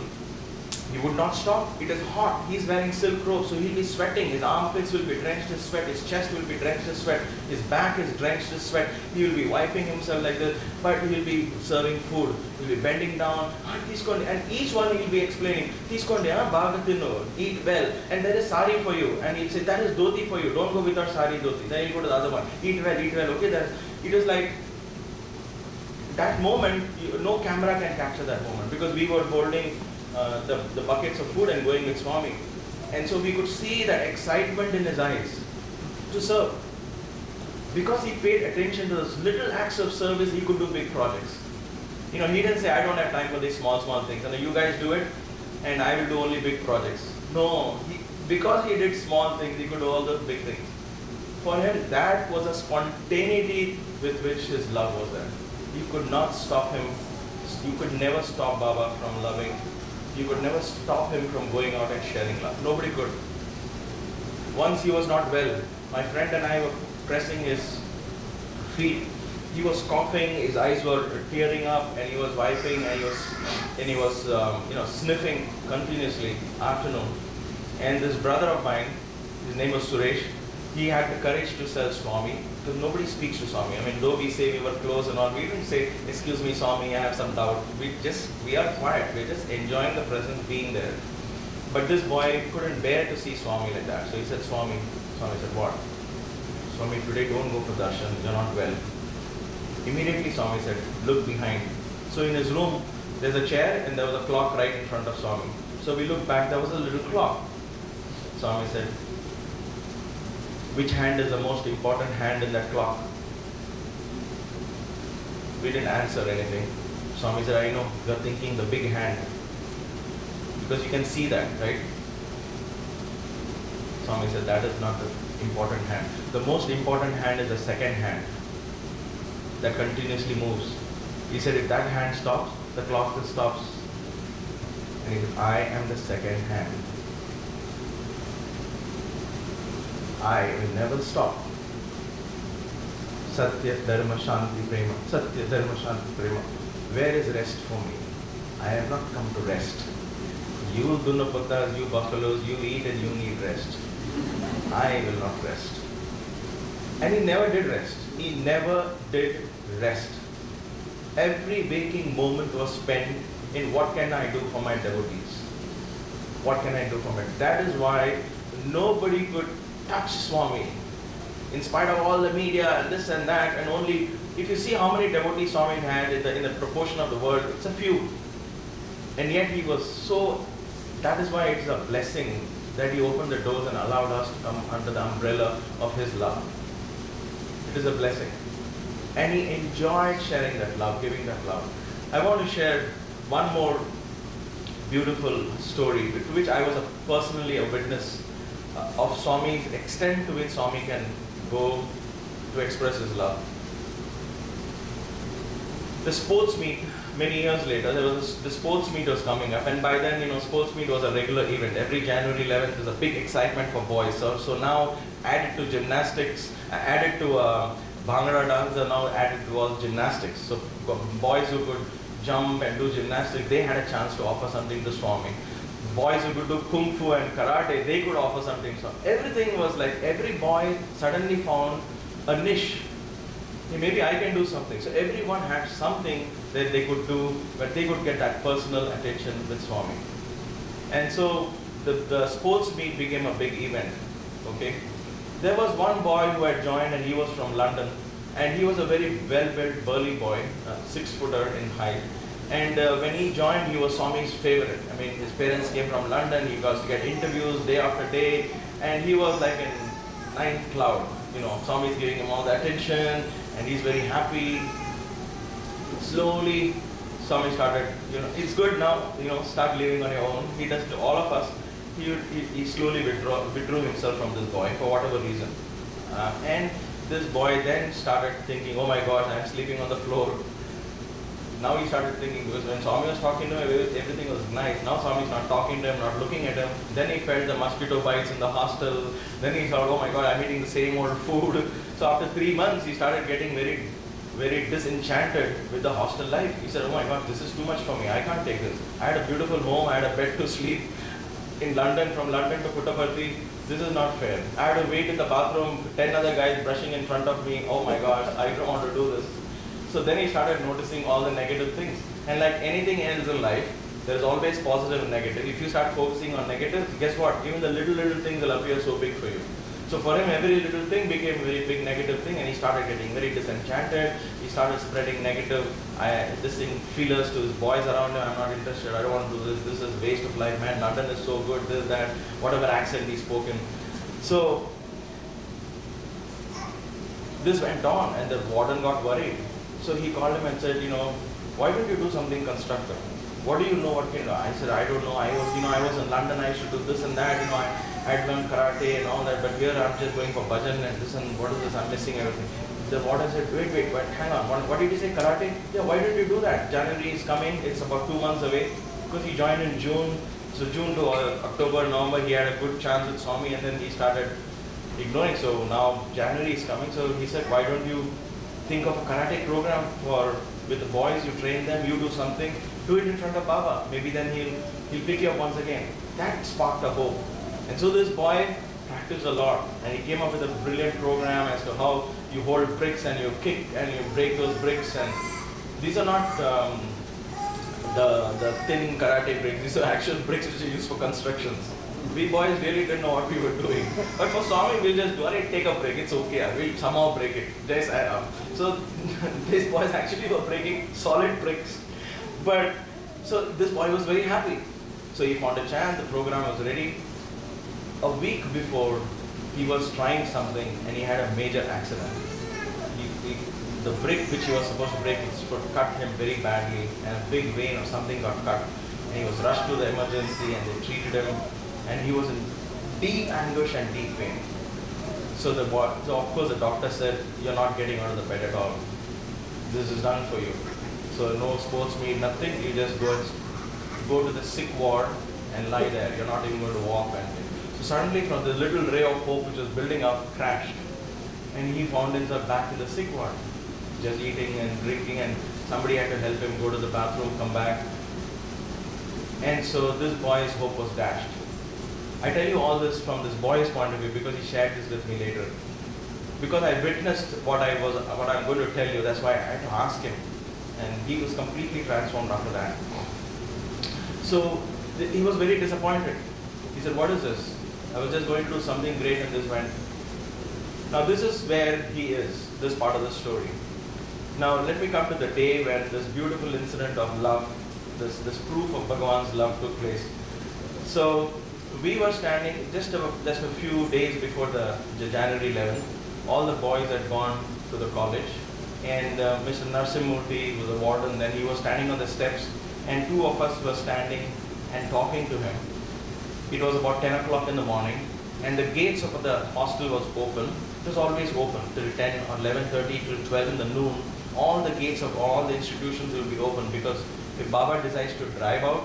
He would not stop. It is hot. He's wearing silk robes, so he'll be sweating. His armpits will be drenched in sweat. His chest will be drenched in sweat. His back is drenched in sweat. He will be wiping himself like this, but he'll be serving food. He'll be bending down. And each one he'll be explaining. Eat well. And there is sari for you. And he'll say, that is dhoti for you. Don't go without sari dhoti. Then he'll go to the other one. Eat well, eat well. Okay, it is like that moment, no camera can capture that moment because we were holding the buckets of food and going with Swami. And so we could see that excitement in his eyes to serve. Because he paid attention to those little acts of service, he could do big projects. He didn't say, I don't have time for these small things. You guys do it, and I will do only big projects. No, because he did small things, he could do all the big things. For him, that was a spontaneity with which his love was there. You could not stop him. You could never stop Baba from loving. You could never stop him from going out and sharing love. Nobody could. Once he was not well, my friend and I were pressing his feet. He was coughing, his eyes were tearing up, and he was wiping, and he was sniffing continuously afternoon. And this brother of mine, his name was Suresh, he had the courage to tell Swami, because nobody speaks to Swami. Though we say we were close and all, we didn't say, excuse me Swami, I have some doubt. We are quiet, we're just enjoying the presence being there. But this boy couldn't bear to see Swami like that. So he said, Swami said, what? Swami, today don't go for darshan, you're not well. Immediately Swami said, look behind. So in his room, there's a chair and there was a clock right in front of Swami. So we looked back, there was a little clock. Swami said, which hand is the most important hand in that clock? We didn't answer anything. Swami said, I know, you're thinking the big hand. Because you can see that, right? Swami said, that is not the important hand. The most important hand is the second hand that continuously moves. He said, if that hand stops, the clock stops. And he said, I am the second hand. I will never stop. Satya, Dharma, Shanti, Prema. Satya, Dharma, Shanti, Prema. Where is rest for me? I have not come to rest. You Dunaputtas, you buffaloes, you eat and you need rest. I will not rest. And he never did rest. He never did rest. Every waking moment was spent in what can I do for my devotees? What can I do for my... That is why nobody could touch Swami. In spite of all the media and this and that, and only... If you see how many devotees Swami had in the proportion of the world, it's a few. And yet he was so... That is why it's a blessing that he opened the doors and allowed us to come under the umbrella of his love. It is a blessing. And he enjoyed sharing that love, giving that love. I want to share one more beautiful story, to which I was personally a witness of Swami's extent to which Swami can go to express his love. The sports meet, many years later, the sports meet was coming up, and by then, sports meet was a regular event. Every January 11th was a big excitement for boys. So now added to gymnastics, added to Bhangra dance, are now added to all gymnastics. So boys who could jump and do gymnastics, they had a chance to offer something to Swami. Boys who could do kung fu and karate, they could offer something. So everything was like, every boy suddenly found a niche. Hey, maybe I can do something. So everyone had something that they could do, but they could get that personal attention with Swami. And so the sports meet became a big event. Okay. There was one boy who had joined, and he was from London, and he was a very well-built, burly boy, 6-footer in height. And when he joined, he was Swami's favorite. His parents came from London. He got to get interviews day after day, and he was like in ninth cloud. Swami's giving him all the attention, and he's very happy. Slowly, Swami started, it's good now, start living on your own. He does to all of us. He slowly withdrew himself from this boy for whatever reason. And this boy then started thinking, oh my gosh, I'm sleeping on the floor. Now he started thinking, because when Swami was talking to him, everything was nice. Now Swami's not talking to him, not looking at him. Then he felt the mosquito bites in the hostel. Then he thought, oh my God, I'm eating the same old food. So after 3 months, he started getting very, very disenchanted with the hostel life. He said, oh my God, this is too much for me. I can't take this. I had a beautiful home. I had a bed to sleep in London, from London to Puttaparthi. This is not fair. I had to wait in the bathroom, 10 other guys brushing in front of me. Oh my gosh, I don't want to do this. So then he started noticing all the negative things. And like anything else in life, there is always positive and negative. If you start focusing on negative, guess what? Even the little things will appear so big for you. So for him, every little thing became a very big negative thing, and he started getting very disenchanted. He started spreading negative, feelers to his boys around him. I'm not interested. I don't want to do this. This is waste of life, man. London is so good. This, that, whatever accent he spoke in. So this went on, and the warden got worried. So he called him and said, why don't you do something constructive? What do you know? What can you do? I said, I don't know. I was in London. I should do this and that. I had learned karate and all that. But here I'm just going for bhajan and this and what is this? I'm missing everything. The warden said, wait, hang on. What did you say? Karate? Yeah. Why did you do that? January is coming. It's about 2 months away because he joined in June. So June to October, November, he had a good chance with Swami, and then he started ignoring. So now January is coming. So he said, why don't you think of a karate program with the boys? You train them. You do something. Do it in front of Baba. Maybe then he'll pick you up once again. That sparked a hope. And so this boy practiced a lot, and he came up with a brilliant program as to how you hold bricks and you kick and you break those bricks. And these are not the thin karate bricks. These are actual bricks which are used for constructions. We boys really didn't know what we were doing. But for Swami, we'll just do it. Take a break. It's okay. We'll somehow break it. So these boys actually were breaking solid bricks. But so this boy was very happy. So he found a chance. The program was ready. A week before, he was trying something and he had a major accident. The brick which he was supposed to break, cut him very badly, and a big vein or something got cut. And he was rushed to the emergency and they treated him, and he was in deep anguish and deep pain. So of course the doctor said, you're not getting out of the bed at all. This is done for you. So no sports meet, nothing. You just go to the sick ward and lie there. You're not even going to walk. So suddenly, from the little ray of hope which was building up, crashed, and he found himself back in the sick ward, just eating and drinking, and somebody had to help him go to the bathroom, come back. And so this boy's hope was dashed. I tell you all this from this boy's point of view because he shared this with me later. Because I witnessed what I'm going to tell you. That's why I had to ask him, and he was completely transformed after that. So he was very disappointed. He said, "What is this? I was just going to do something great and this went." Now this is where he is, this part of the story. Now let me come to the day when this beautiful incident of love, this proof of Bhagavan's love took place. So we were standing just a few days before the January 11th. All the boys had gone to the college, and Mr. Narsimurthy was a warden. Then he was standing on the steps, and two of us were standing and talking to him. It was about 10 o'clock in the morning, and the gates of the hostel was open. It was always open till 10 or 11:30 till 12 in the noon. All the gates of all the institutions will be open, because if Baba decides to drive out,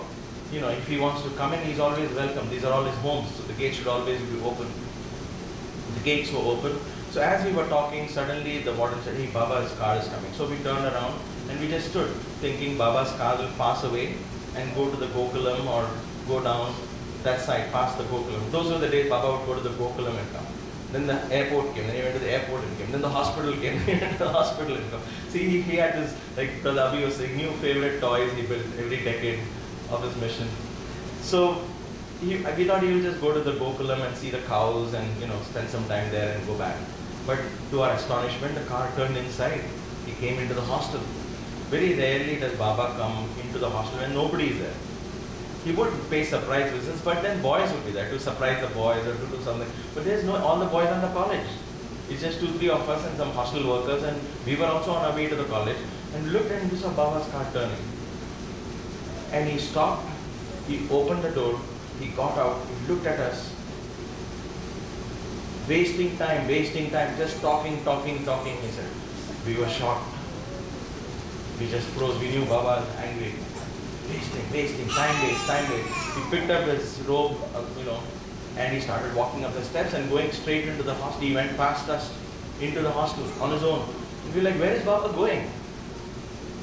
if he wants to come in, he's always welcome. These are all his homes, so the gates should always be open. The gates were open. So as we were talking, suddenly the warden said, "Hey, Baba's car is coming." So we turned around and we just stood, thinking Baba's car will pass away and go to the Gokulam or go down that side, past the Gokulam. Those were the days Baba would go to the Gokulam and come. Then the airport came, then he went to the airport and came. Then the hospital came, he went to the hospital and come. See, he had this, like Brother Abhi was saying, new favorite toys he built every decade of his mission. So we thought he would just go to the Gokulam and see the cows and spend some time there and go back. But to our astonishment, the car turned inside. He came into the hostel. Very rarely does Baba come into the hostel when nobody is there. He would pay surprise visits, but then boys would be there to surprise the boys or to do something. But there's all the boys on the college. It's just 2-3 of us and some hostel workers, and we were also on our way to the college, and looked and we saw Baba's car turning. And he stopped, he opened the door, he got out, he looked at us, wasting time, just talking, he said. We were shocked. We just froze, we knew Baba was angry. Wasting, time waste. He picked up his robe, and he started walking up the steps and going straight into the hostel. He went past us into the hostel on his own. We were like, where is Baba going?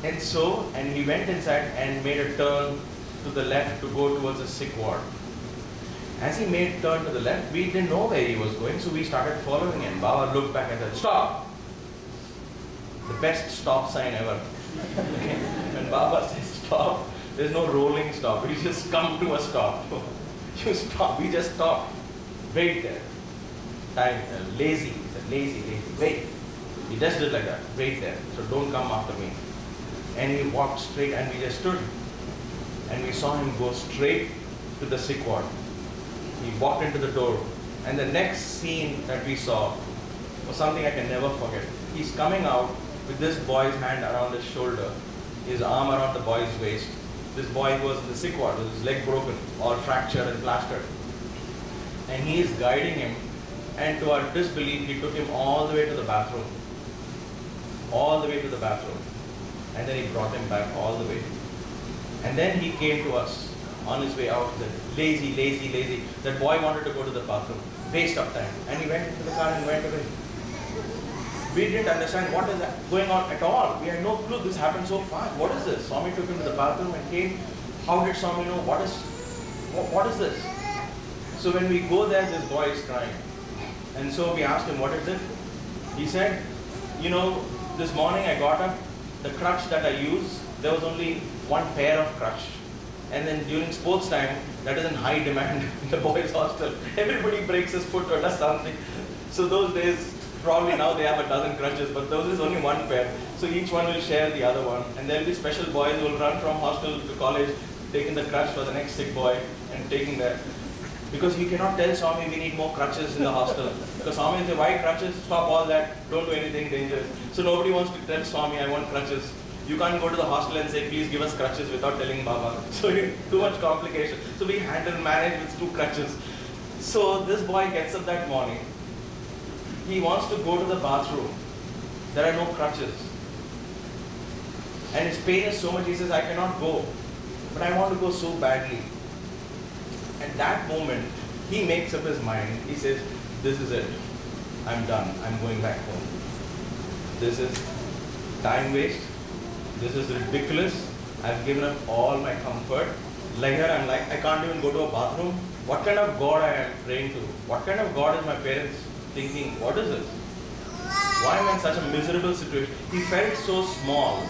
And he went inside and made a turn to the left to go towards the sick ward. As he made a turn to the left, we didn't know where he was going, so we started following him. Baba looked back and said, "Stop!" The best stop sign ever. When Baba says stop, there's no rolling stop. We just come to a stop. You stop. We just stop. Wait there. lazy. He said, lazy, wait. He just did like that, wait there, so don't come after me. And he walked straight and we just stood. And we saw him go straight to the sick ward. He walked into the door. And the next scene that we saw was something I can never forget. He's coming out with this boy's hand around his shoulder, his arm around the boy's waist. This boy was in the sick ward with his leg broken, all fractured and plastered. And he is guiding him, and to our disbelief, he took him all the way to the bathroom. All the way to the bathroom. And then he brought him back all the way. And then he came to us on his way out and said, lazy. That boy wanted to go to the bathroom. Waste of time. And he went into the car and went away. We didn't understand what is going on at all. We had no clue this happened so fast. What is this? Swami took him to the bathroom and came. How did Swami know? What is this? So when we go there, this boy is crying. And so we asked him, what is it? He said, this morning I got up, the crutch that I use, there was only one pair of crutch. And then during sports time, that is in high demand in the boys' hostel. Everybody breaks his foot or does something. So those days, probably now they have a dozen crutches, but those is only one pair. So each one will share the other one. And there will be special boys who will run from hostel to college, taking the crutch for the next sick boy and taking that. Because you cannot tell Swami we need more crutches in the hostel. Because Swami will say, why crutches? Stop all that. Don't do anything dangerous. So nobody wants to tell Swami, I want crutches. You can't go to the hostel and say, please give us crutches without telling Baba. So too much complication. So we manage with 2 crutches. So this boy gets up that morning. He wants to go to the bathroom. There are no crutches. And his pain is so much, he says, I cannot go. But I want to go so badly. At that moment, he makes up his mind. He says, this is it. I'm done. I'm going back home. This is time waste. This is ridiculous. I've given up all my comfort. Like here, I'm like, I can't even go to a bathroom. What kind of God I am praying to? What kind of God is my parents thinking? What is this? Why am I in such a miserable situation? He felt so small.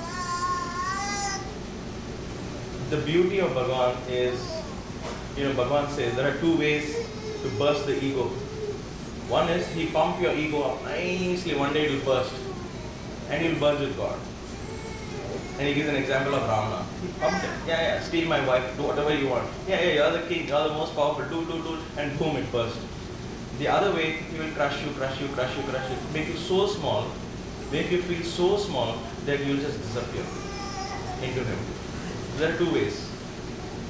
The beauty of Bhagavan is, Bhagavan says there are 2 ways to burst the ego. One is he pump your ego up nicely, one day it will burst and you'll burn with God. And he gives an example of Ravana. He pumped it. Steal my wife, do whatever you want. You're the king, you're the most powerful, do, and boom, it burst. The other way, he will crush you, make you so small, make you feel so small that you'll just disappear into him. There are 2 ways.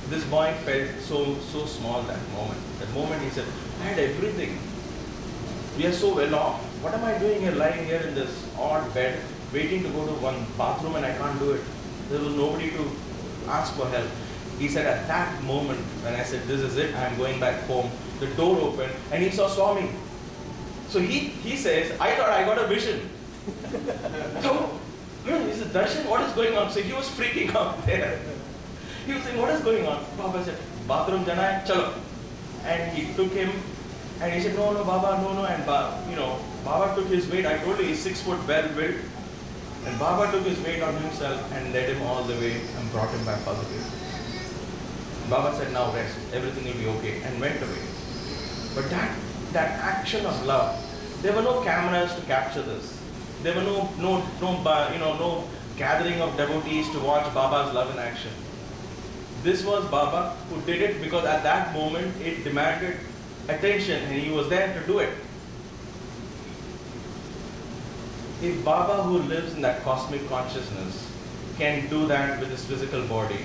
This boy felt so small that moment. That moment he said, I had everything. We are so well off. What am I doing here, lying here in this odd bed, waiting to go to one bathroom and I can't do it. There was nobody to ask for help. He said at that moment when I said, this is it, I'm going back home, the door opened and he saw Swami. So he says, I thought I got a vision. So, he said, Darshan, what is going on? So he was freaking out there. He was saying, what is going on? Baba said, bathroom jana hai, chalo. And he took him and he said, no, Baba, no. And Baba took his weight. I told you he's 6 foot well built. And Baba took his weight on himself and led him all the way and brought him back positive. Baba said, now rest, everything will be okay, and went away. But that action of love, there were no cameras to capture this. There were no gathering of devotees to watch Baba's love in action. This was Baba who did it because at that moment it demanded attention and he was there to do it. If Baba who lives in that cosmic consciousness can do that with his physical body,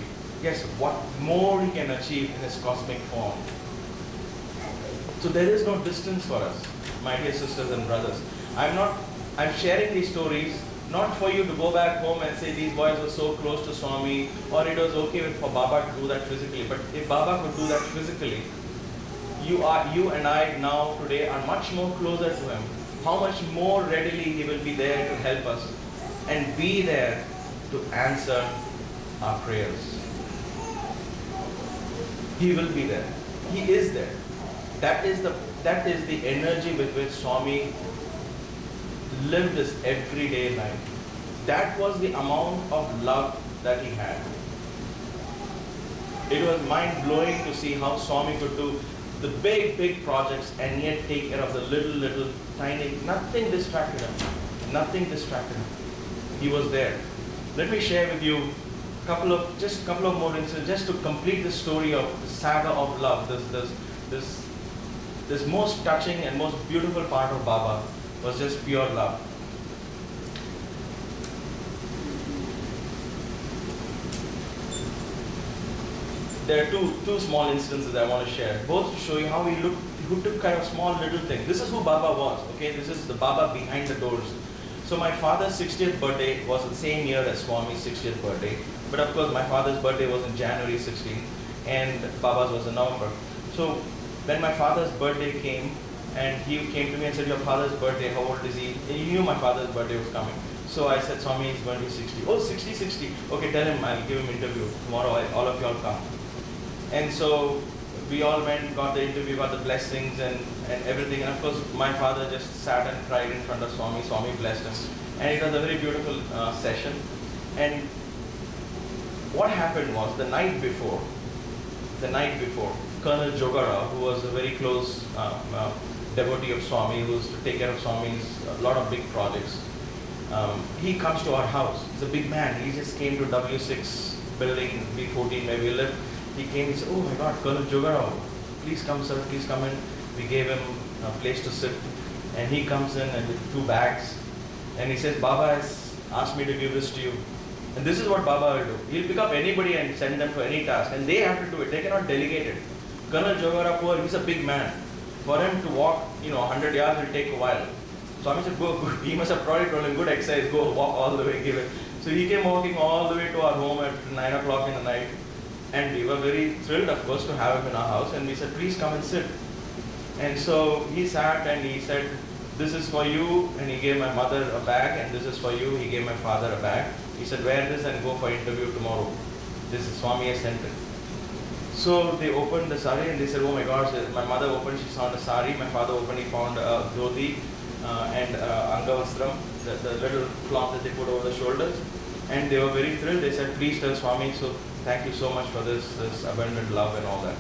guess what more he can achieve in his cosmic form. So there is no distance for us, my dear sisters and brothers. I'm sharing these stories not for you to go back home and say these boys were so close to Swami or it was okay for Baba to do that physically. But if Baba could do that physically, you and I now today are much more closer to him. How much more readily he will be there to help us and be there to answer our prayers. He will be there. He is there. That is the energy with which Swami lived his everyday life. That was the amount of love that he had. It was mind-blowing to see how Swami could do the big projects and yet take care of the little, tiny, nothing distracted him. Nothing distracted him. He was there. Let me share with you couple of more incidents just to complete the story of the saga of love. This most touching and most beautiful part of Baba was just pure love. There are two small instances I want to share, both to show you how who took kind of small little things. This is who Baba was, okay? This is the Baba behind the doors. So my father's 60th birthday was the same year as Swami's 60th birthday. But of course my father's birthday was in January 16 and Baba's was in November. So when my father's birthday came, and he came to me and said, your father's birthday, how old is he? And he knew my father's birthday was coming. So I said, Swami is going to be 60. Oh, 60. Okay, tell him I'll give him interview. Tomorrow all of you all come. And so we all went, got the interview, got the blessings and everything. And of course, my father just sat and cried in front of Swami. Swami blessed him. And it was a very beautiful session. And what happened was, the night before, Colonel Jogara, who was a very close devotee of Swami, who used to take care of Swami's a lot of big projects, he comes to our house. He's a big man. He just came to W6 building, B14 where we live. He came, he said, oh my God, Colonel Jogara, please come sir, please come in. We gave him a place to sit. And he comes in and with 2 bags. And he says, Baba has asked me to give this to you. And this is what Baba will do. He'll pick up anybody and send them for any task. And they have to do it. They cannot delegate it. Colonel Jogara, poor, he's a big man. For him to walk, 100 yards will take a while. Swami said, go. He must have probably told him, good exercise, go walk all the way, give it. So he came walking all the way to our home at 9 o'clock in the night. And we were very thrilled, of course, to have him in our house. And we said, please come and sit. And so he sat and he said, this is for you. And he gave my mother a bag. And this is for you. He gave my father a bag. He said, wear this and go for interview tomorrow. This is Swami has sent it. So they opened the sari and they said, oh my gosh, my mother opened, she found a sari. My father opened, he found a dhoti and angavastram, the little cloth that they put over the shoulders. And they were very thrilled. They said, please tell Swami, so thank you so much for this abundant love and all that.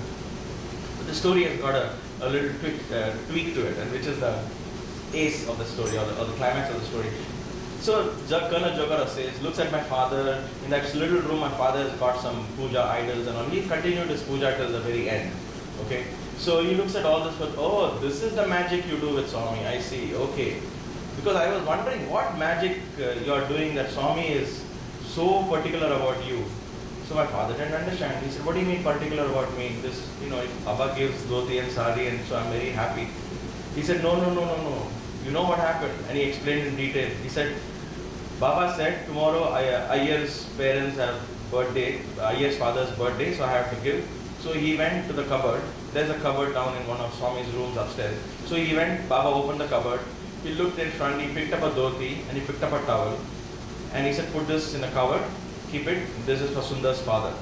But the story has got a little tweak to it, and which is the ace of the story, or the climax of the story. So Colonel Jogara says, looks at my father. In that little room, my father has got some puja idols and all. He continued his puja till the very end. Okay. So he looks at all this, but oh, this is the magic you do with Swami. I see. Okay. Because I was wondering what magic you are doing that Swami is so particular about you. So my father didn't understand. He said, what do you mean particular about me? This, Baba gives dhoti and sari, and so I'm very happy. He said, no. You know what happened? And he explained in detail. He said, Baba said, tomorrow Iyer's parents have birthday, Iyer's father's birthday, so I have to give. So he went to the cupboard. There's a cupboard down in one of Swami's rooms upstairs. So he went, Baba opened the cupboard. He looked in front, he picked up a dhoti and he picked up a towel. And he said, put this in a cupboard, keep it, this is for Sundar's father.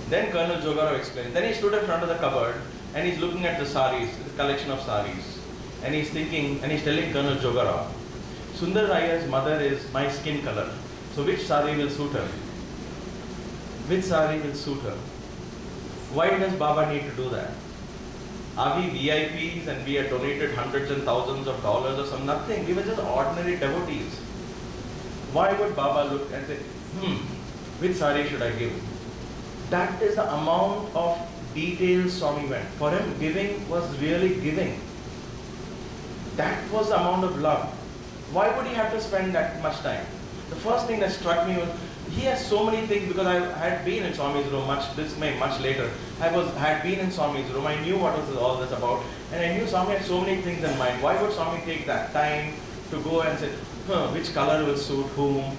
Then Colonel Jogara explained. Then he stood in front of the cupboard and he's looking at the saris, the collection of saris. And he's thinking, and he's telling Colonel Jogara, Sundar Iyer's mother is my skin color. So which sari will suit her? Which sari will suit her? Why does Baba need to do that? Are we VIPs and we have donated hundreds and thousands of dollars or some? Nothing. We were just ordinary devotees. Why would Baba look and say, which sari should I give? That is the amount of details Swami went. For him, giving was really giving. That was the amount of love. Why would he have to spend that much time? The first thing that struck me was, he has so many things, because I had been in Swami's room much later. Had been in Swami's room. I knew what was all this about. And I knew Swami had so many things in mind. Why would Swami take that time to go and say, which color will suit whom?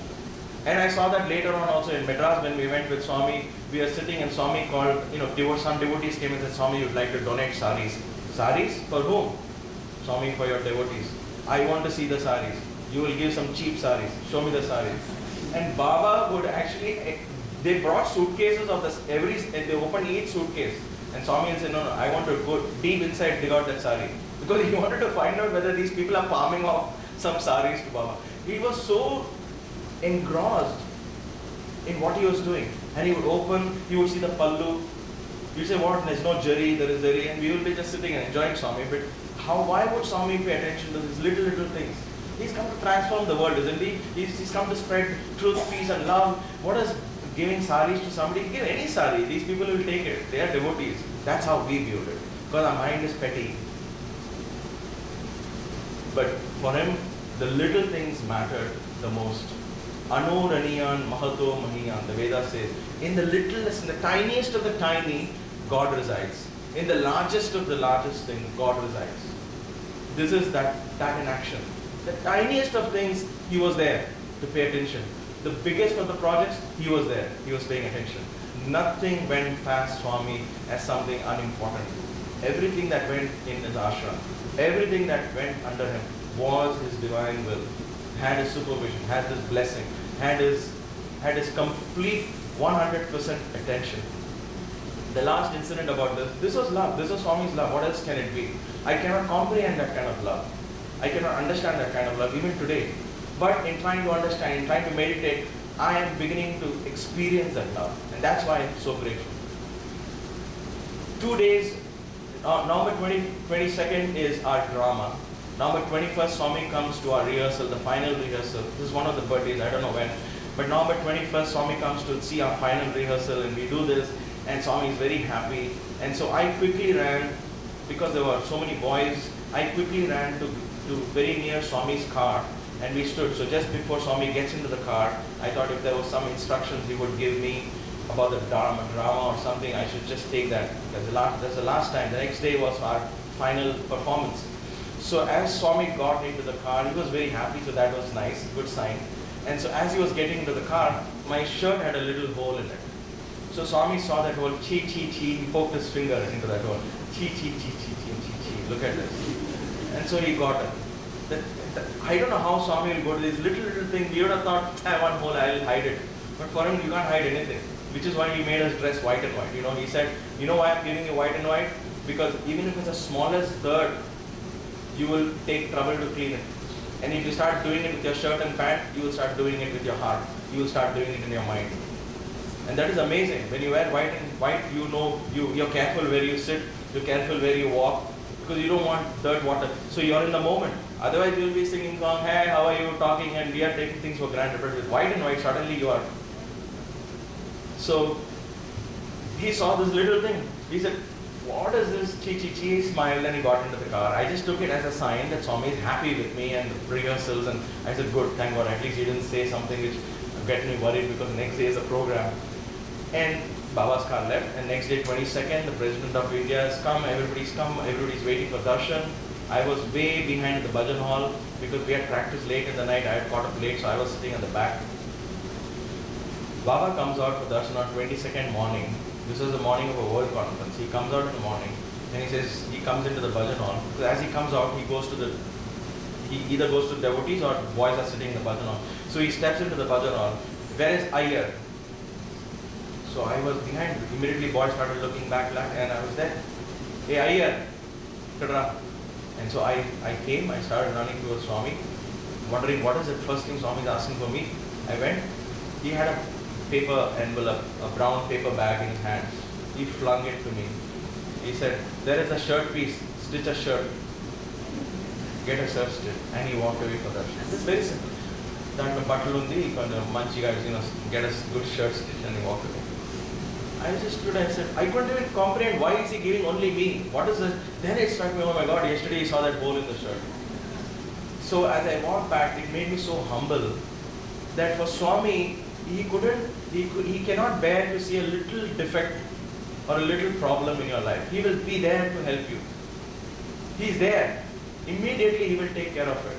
And I saw that later on also in Madras when we went with Swami. We were sitting and Swami called, some devotees came and said, Swami, you'd like to donate saris. Saris? For whom? Swami, for your devotees. I want to see the saris. You will give some cheap saris. Show me the saris. And Baba would actually, they brought suitcases of this, they opened each suitcase. And Swami would say, no, I want to go deep inside, dig out that sari. Because he wanted to find out whether these people are palming off some saris to Baba. He was so engrossed in what he was doing. And he would open, he would see the pallu, You say, what? There's no jari, there is jari, and we will be just sitting and enjoying Swami. But why would Swami pay attention to these little things? He's come to transform the world, isn't he? He's come to spread truth, peace, and love. What is giving saris to somebody? Give any sari. These people will take it. They are devotees. That's how we viewed it. Because our mind is petty. But for him, the little things mattered the most. Anoraniyan Mahato Mahiyan, the Veda says. In the littlest, in the tiniest of the tiny, God resides. In the largest of the largest thing, God resides. This is that in action. The tiniest of things, he was there to pay attention. The biggest of the projects, he was there. He was paying attention. Nothing went past Swami as something unimportant. Everything that went in his ashram, everything that went under him was his divine will. Had his supervision, had his blessing, had his complete 100% attention. The last incident about this was love. This was Swami's love. What else can it be? I cannot comprehend that kind of love. I cannot understand that kind of love even today. But in trying to understand, in trying to meditate, I am beginning to experience that love. And that's why I'm so grateful. 2 days, November 22nd is our drama. November 21st, Swami comes to our rehearsal, the final rehearsal. This is one of the birthdays, I don't know when. But November 21st, Swami comes to see our final rehearsal, and we do this, and Swami is very happy. And so I quickly ran, because there were so many boys, I quickly ran to very near Swami's car, and we stood. So just before Swami gets into the car, I thought if there was some instructions he would give me about the drama or something, I should just take that. That's the last time. The next day was our final performance. So as Swami got into the car, he was very happy, so that was nice, good sign. And so as he was getting into the car, my shirt had a little hole in it. So Swami saw that hole, chi, he poked his finger into that hole. Chi, look at this. And so he got it. I don't know how Swami will go to these little things. You would have thought, one hole, I'll hide it. But for him, you can't hide anything. Which is why he made us dress white and white. You know, he said, you know why I'm giving you white and white? Because even if it's the smallest dirt, you will take trouble to clean it. And if you start doing it with your shirt and pant, you will start doing it with your heart. You will start doing it in your mind. And that is amazing. When you wear white and white, you know, you're careful where you sit, you're careful where you walk, because you don't want dirt, water. So you're in the moment. Otherwise you'll be singing song, hey, how are you, talking, and we are taking things for granted. But with white and white, suddenly you are. So he saw this little thing. He said, what is this? Chi. He smiled and he got into the car. I just took it as a sign that Swami is happy with me and the rehearsals, and I said, good, thank God, at least he didn't say something which get me worried, because the next day is a program. And Baba's car left, and next day, 22nd, the President of India has come, everybody's waiting for darshan. I was way behind the bhajan hall because we had practiced late in the night. I had got up late, so I was sitting at the back. Baba comes out for darshan on 22nd morning. This is the morning of a world conference. He comes out in the morning and he says, he comes into the bhajan hall. So as he comes out, he either goes to devotees or boys are sitting in the bhajan hall. So he steps into the bhajan hall. Where is Iyer? So I was behind. Immediately boys started looking back and I was there. Hey Iyer, Kadra. And so I came, I started running towards Swami, wondering what is the first thing Swami is asking for me. I went, he had a paper envelope, a brown paper bag in his hand. He flung it to me. He said, there is a shirt piece, stitch a shirt. Get a shirt stitched. And he walked away for that. It's very simple. That batalundi, manchiga, get a good shirt stitched, and he walked away. I just stood and said, I couldn't even comprehend why is he giving only me? What is this? Then it struck me, oh my God, yesterday he saw that hole in the shirt. So as I walked back, it made me so humble that for Swami, he cannot bear to see a little defect or a little problem in your life. He will be there to help you. He is there. Immediately he will take care of it.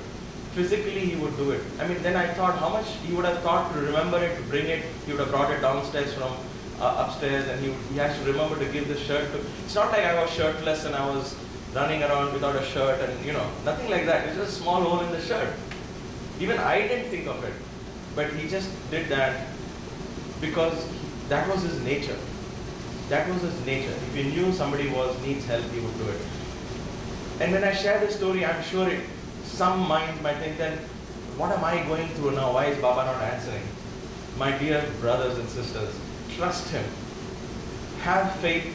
Physically he would do it. I mean, then I thought how much he would have thought to remember it, to bring it. He would have brought it downstairs from upstairs, and he has to remember to give the shirt to. It's not like I was shirtless and I was running around without a shirt and nothing like that. It's just a small hole in the shirt. Even I didn't think of it. But he just did that because that was his nature. That was his nature. If he knew somebody needs help, he would do it. And when I share this story, I'm sure some minds might think, then what am I going through now? Why is Baba not answering? My dear brothers and sisters, trust him. Have faith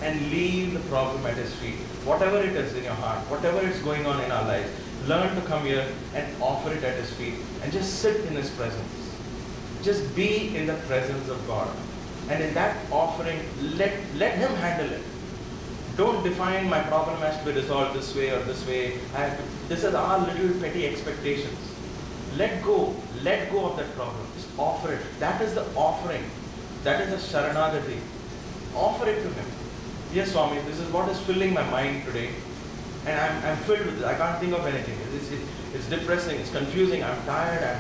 and leave the problem at His feet. Whatever it is in your heart, whatever is going on in our lives, learn to come here and offer it at His feet and just sit in His presence. Just be in the presence of God. And in that offering, let Him handle it. Don't define my problem has to be resolved this way or this way. This is our little petty expectations. Let go of that problem. Just offer it. That is the offering. That is the Sharanagati. Offer it to Him. Yes, Swami, this is what is filling my mind today. And I'm filled with it. I can't think of anything. It's depressing, it's confusing, I'm tired,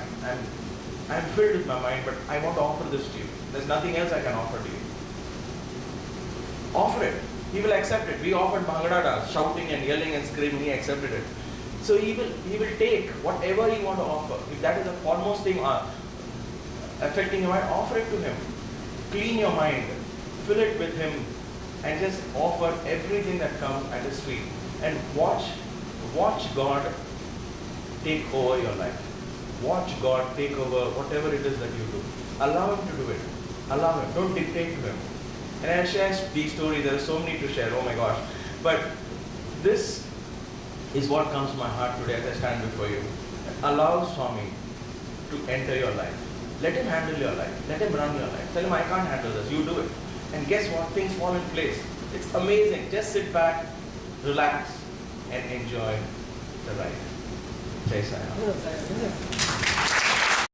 I'm filled with my mind, but I want to offer this to you. There's nothing else I can offer to you. Offer it. He will accept it. We offered Bhangra dance, shouting and yelling and screaming, He accepted it. So He will take whatever you want to offer. If that is the foremost thing affecting your mind, offer it to Him. Clean your mind. Fill it with Him. And just offer everything that comes at His feet. And watch God take over your life. Watch God take over whatever it is that you do. Allow Him to do it. Allow Him. Don't dictate to Him. And I'll share these stories. There are so many to share. Oh my gosh. But this is what comes to my heart today as I stand before you. Allow Swami to enter your life. Let Him handle your life. Let Him run your life. Tell Him, I can't handle this. You do it. And guess what? Things fall in place. It's amazing. Just sit back, relax, and enjoy the ride. Jai Sai Ram.